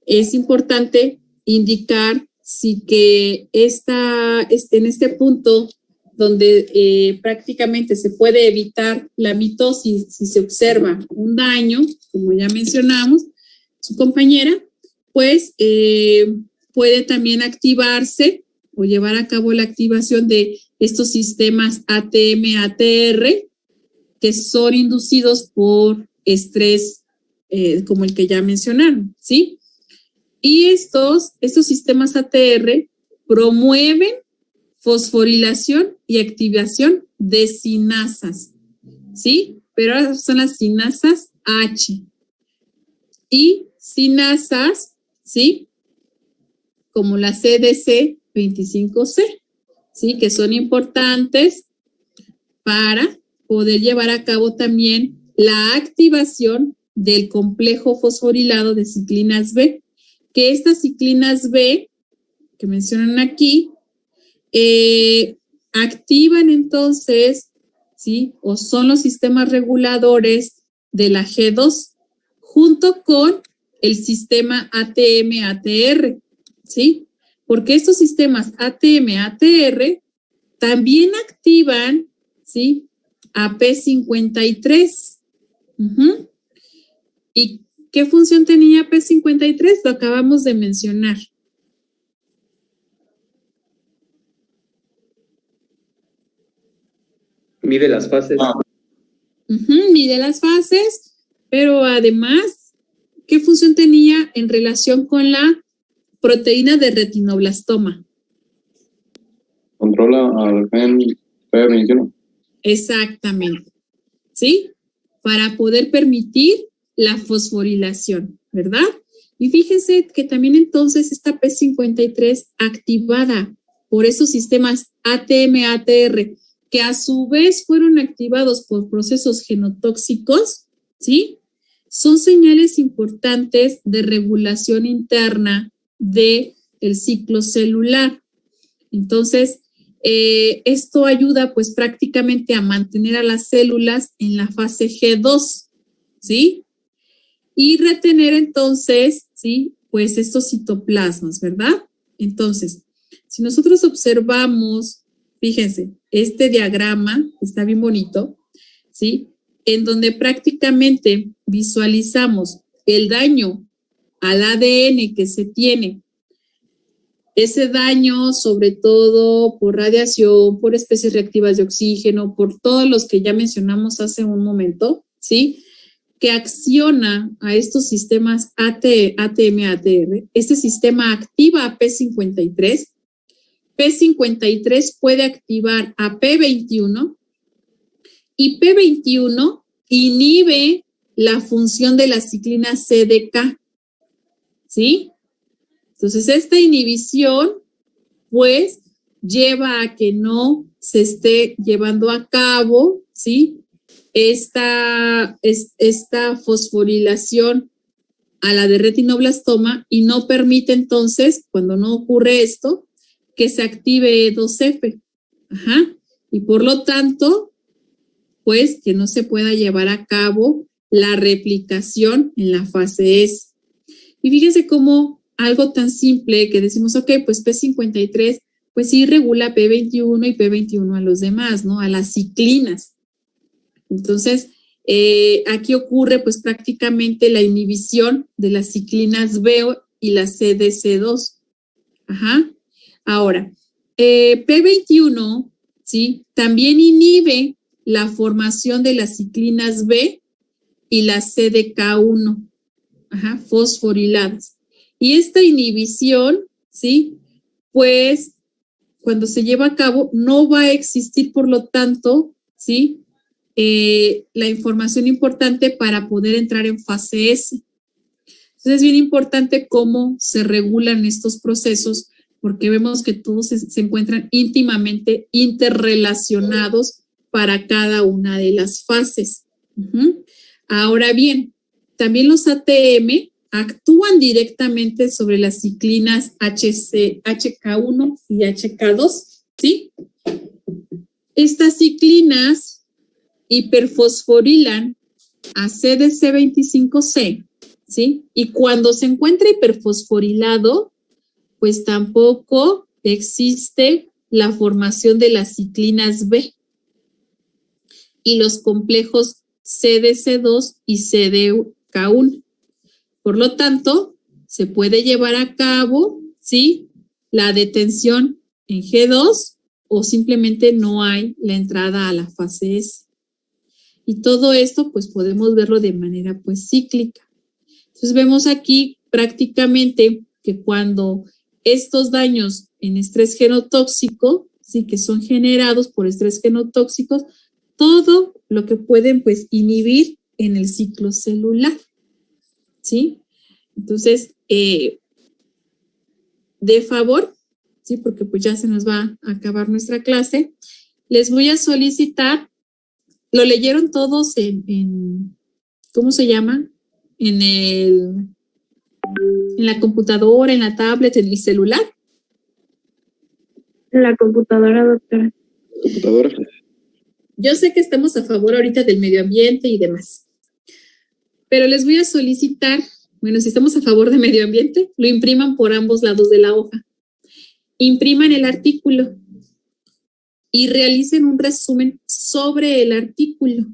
S1: es importante indicar si que en este punto donde prácticamente se puede evitar la mitosis si se observa un daño, como ya mencionamos, su compañera, pues puede también activarse o llevar a cabo la activación de estos sistemas ATM-ATR que son inducidos por estrés como el que ya mencionaron, ¿sí? Y estos sistemas ATR promueven fosforilación y activación de sinasas, ¿sí? Pero ahora son las sinasas H. Y sinasas, ¿sí?, como la CDC25C, ¿sí?, que son importantes para poder llevar a cabo también la activación del complejo fosforilado de ciclinas B, que estas ciclinas B que mencionan aquí activan entonces, ¿sí?, o son los sistemas reguladores de la G2 junto con el sistema ATM-ATR, ¿sí? Porque estos sistemas ATM-ATR también activan, ¿sí?, a P53. ¿Y qué función tenía P53? Lo acabamos de mencionar.
S10: Mide las fases.
S1: Mide las fases, pero además, ¿qué función tenía en relación con la proteína de retinoblastoma?
S11: Controla al gen P21.
S1: Exactamente, ¿sí? Para poder permitir la fosforilación, ¿verdad? Y fíjense que también entonces esta P53 activada por esos sistemas ATM-ATR, que a su vez fueron activados por procesos genotóxicos, ¿sí?, son señales importantes de regulación interna del ciclo celular. Entonces, esto ayuda pues prácticamente a mantener a las células en la fase G2, ¿sí? Y retener entonces, ¿sí?, pues estos citoplasmas, ¿verdad? Entonces, si nosotros observamos, fíjense, este diagrama está bien bonito, ¿sí?, en donde prácticamente visualizamos el daño al ADN que se tiene. Ese daño, sobre todo por radiación, por especies reactivas de oxígeno, por todos los que ya mencionamos hace un momento, ¿sí?, que acciona a estos sistemas ATM-ATR. Este sistema activa a P53. P53 puede activar a P21 y P21 inhibe la función de la ciclina CDK, ¿sí? Entonces, esta inhibición, pues, lleva a que no se esté llevando a cabo, ¿sí?, esta fosforilación a la de retinoblastoma y no permite entonces, cuando no ocurre esto, que se active E2F. Y por lo tanto, pues, que no se pueda llevar a cabo la replicación en la fase S. Y fíjense cómo algo tan simple que decimos, ok, pues P53, pues sí regula P21 y P21 a los demás, ¿no? A las ciclinas. Entonces, aquí ocurre pues prácticamente la inhibición de las ciclinas B y la CDC2. Ahora, P21, ¿sí?, también inhibe la formación de las ciclinas B y la CDK1, fosforiladas. Y esta inhibición, ¿sí? Pues cuando se lleva a cabo no va a existir, por lo tanto, ¿sí? La información importante para poder entrar en fase S. Entonces es bien importante cómo se regulan estos procesos, porque vemos que todos se encuentran íntimamente interrelacionados para cada una de las fases. Ahora bien, también los ATM actúan directamente sobre las ciclinas HK1 y HK2, ¿sí? Estas ciclinas hiperfosforilan a CDC25C, ¿sí? Y cuando se encuentra hiperfosforilado, pues tampoco existe la formación de las ciclinas B y los complejos CDC2 y CDK1. Por lo tanto, se puede llevar a cabo, ¿sí? La detención en G2 o simplemente no hay la entrada a la fase S. Y todo esto, pues podemos verlo de manera, pues, cíclica. Entonces, vemos aquí prácticamente que cuando estos daños en estrés genotóxico, sí, que son generados por estrés genotóxicos, todo lo que pueden, pues, inhibir en el ciclo celular, ¿sí? Entonces, de favor, ¿sí? Porque pues ya se nos va a acabar nuestra clase, les voy a solicitar, ¿lo leyeron todos en ¿cómo se llama? En la computadora, en la tablet, en el celular.
S5: En la computadora, doctora.
S11: Computadora.
S1: Yo sé que estamos a favor ahorita del medio ambiente y demás, pero les voy a solicitar, bueno, si estamos a favor del medio ambiente, lo impriman por ambos lados de la hoja. Impriman el artículo y realicen un resumen sobre el artículo,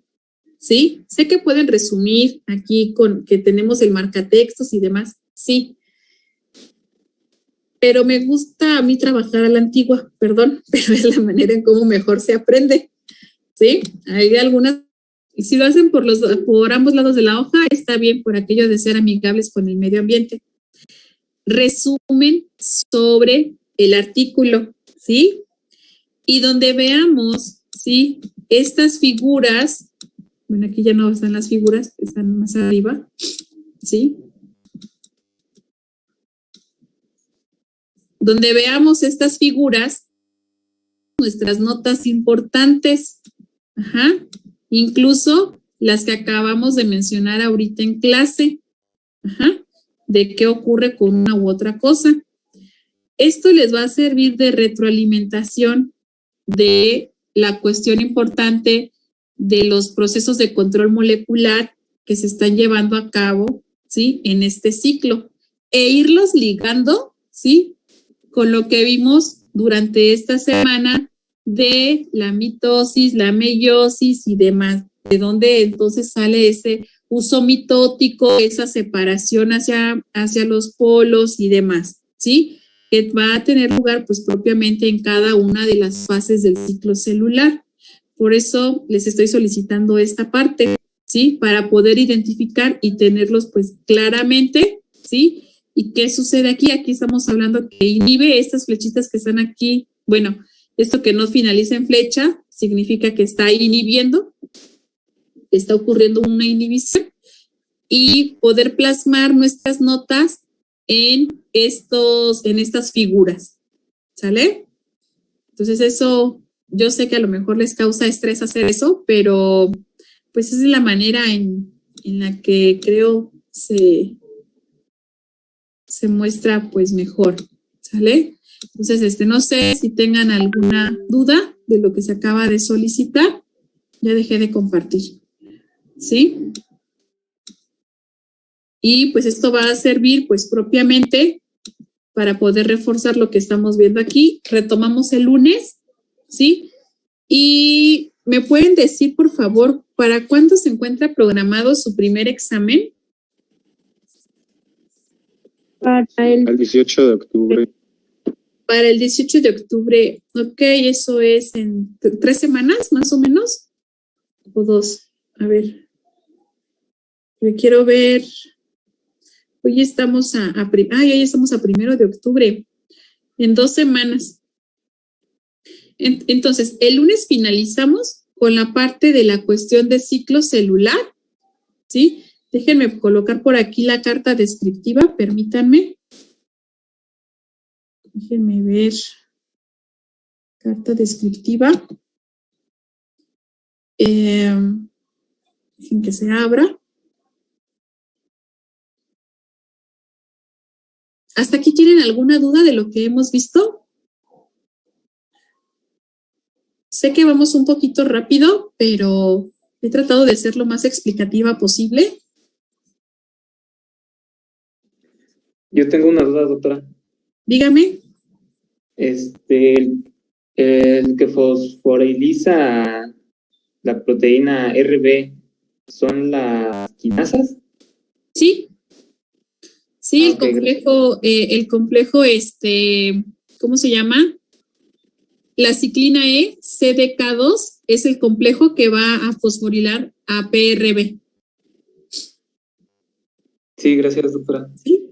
S1: ¿sí? Sé que pueden resumir aquí con que tenemos el marcatextos y demás, sí. Pero me gusta a mí trabajar a la antigua, perdón, pero es la manera en cómo mejor se aprende, ¿sí? Hay algunas, y si lo hacen por ambos lados de la hoja, está bien por aquello de ser amigables con el medio ambiente. Resumen sobre el artículo, ¿sí? Y donde veamos, ¿sí? Estas figuras, bueno, aquí ya no están las figuras, están más arriba, ¿sí? Donde veamos estas figuras, nuestras notas importantes, incluso las que acabamos de mencionar ahorita en clase, de qué ocurre con una u otra cosa. Esto les va a servir de retroalimentación de la cuestión importante de los procesos de control molecular que se están llevando a cabo, ¿sí? En este ciclo, e irlos ligando, ¿sí? Con lo que vimos durante esta semana de la mitosis, la meiosis y demás, de donde entonces sale ese uso mitótico, esa separación hacia los polos y demás, ¿sí? Que va a tener lugar pues propiamente en cada una de las fases del ciclo celular. Por eso les estoy solicitando esta parte, ¿sí? Para poder identificar y tenerlos pues claramente, ¿sí? ¿Y qué sucede aquí? Aquí estamos hablando que inhibe estas flechitas que están aquí. Bueno, esto que no finaliza en flecha significa que está inhibiendo, está ocurriendo una inhibición, y poder plasmar nuestras notas en estas figuras, ¿sale? Entonces eso, yo sé que a lo mejor les causa estrés hacer eso, pero pues esa es la manera en la que creo se muestra pues mejor, ¿sale? Entonces, no sé si tengan alguna duda de lo que se acaba de solicitar. Ya dejé de compartir, ¿sí? Y pues esto va a servir pues propiamente para poder reforzar lo que estamos viendo aquí. Retomamos el lunes, ¿sí? Y ¿me pueden decir, por favor, para cuándo se encuentra programado su primer examen?
S5: Para el
S11: 18 de octubre.
S1: Para el 18 de octubre, ok, eso es en 3 semanas, más o menos, o 2, a ver. Pero quiero ver. Hoy estamos hoy estamos a 1 de octubre. En 2 semanas. Entonces, el lunes finalizamos con la parte de la cuestión de ciclo celular, ¿sí? Déjenme colocar por aquí la carta descriptiva, permítanme. Déjenme ver. Carta descriptiva. Dejen que se abra. ¿Hasta aquí tienen alguna duda de lo que hemos visto? Sé que vamos un poquito rápido, pero he tratado de ser lo más explicativa posible.
S10: Yo tengo una duda, doctora.
S1: Dígame.
S10: El que fosforiliza la proteína RB, ¿son las quinasas?
S1: Sí. Sí,
S10: Okay,
S1: el complejo, ¿cómo se llama? La ciclina E, CDK2, es el complejo que va a fosforilar a PRB.
S10: Sí, gracias, doctora.
S1: ¿Sí?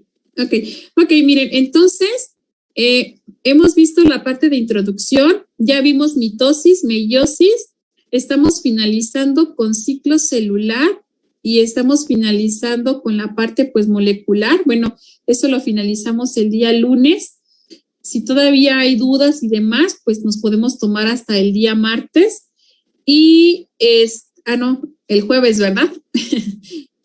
S1: Ok, miren, entonces, hemos visto la parte de introducción, ya vimos mitosis, meiosis, estamos finalizando con ciclo celular y estamos finalizando con la parte, pues, molecular. Bueno, eso lo finalizamos el día lunes. Si todavía hay dudas y demás, pues nos podemos tomar hasta el día martes. Y el jueves, ¿verdad?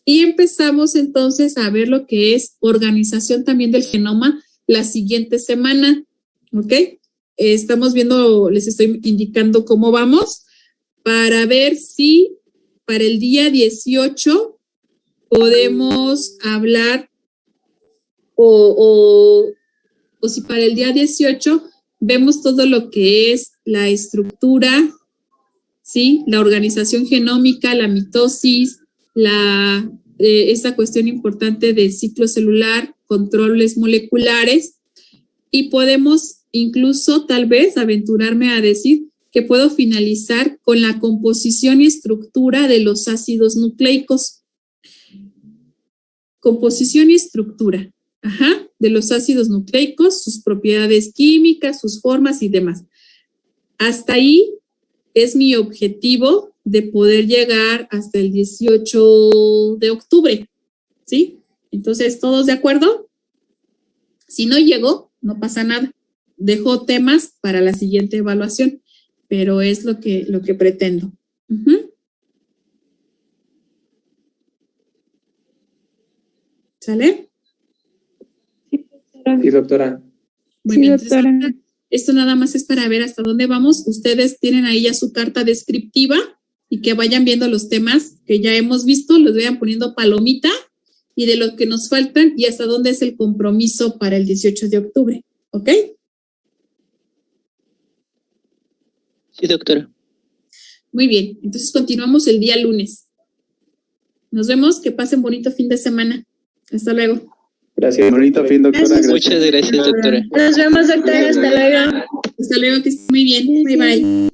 S1: Y empezamos entonces a ver lo que es organización también del genoma la siguiente semana, ¿ok? Estamos viendo, les estoy indicando cómo vamos para ver si para el día 18 podemos hablar o si para el día 18 vemos todo lo que es la estructura, ¿sí? La organización genómica, la mitosis, esta cuestión importante del ciclo celular, controles moleculares, y podemos incluso tal vez aventurarme a decir que puedo finalizar con la composición y estructura de los ácidos nucleicos. Composición y estructura, de los ácidos nucleicos, sus propiedades químicas, sus formas y demás. Hasta ahí es mi objetivo de poder llegar hasta el 18 de octubre, ¿sí? Entonces, ¿todos de acuerdo? Si no llego, no pasa nada. Dejo temas para la siguiente evaluación, pero es lo que pretendo. ¿Sale?
S10: Sí, doctora.
S1: Muy bien, entonces, esto nada más es para ver hasta dónde vamos. Ustedes tienen ahí ya su carta descriptiva y que vayan viendo los temas que ya hemos visto, los vayan poniendo palomita y de lo que nos faltan y hasta dónde es el compromiso para el 18 de octubre. ¿Ok?
S3: Sí, doctora.
S1: Muy bien, entonces continuamos el día lunes. Nos vemos, que pasen bonito fin de semana. Hasta luego.
S10: Gracias.
S11: Bonito fin, doctora.
S3: Gracias. Muchas gracias, doctora.
S4: Nos vemos, doctora. Hasta luego.
S1: Hasta luego, que esté muy bien. Bye, bye.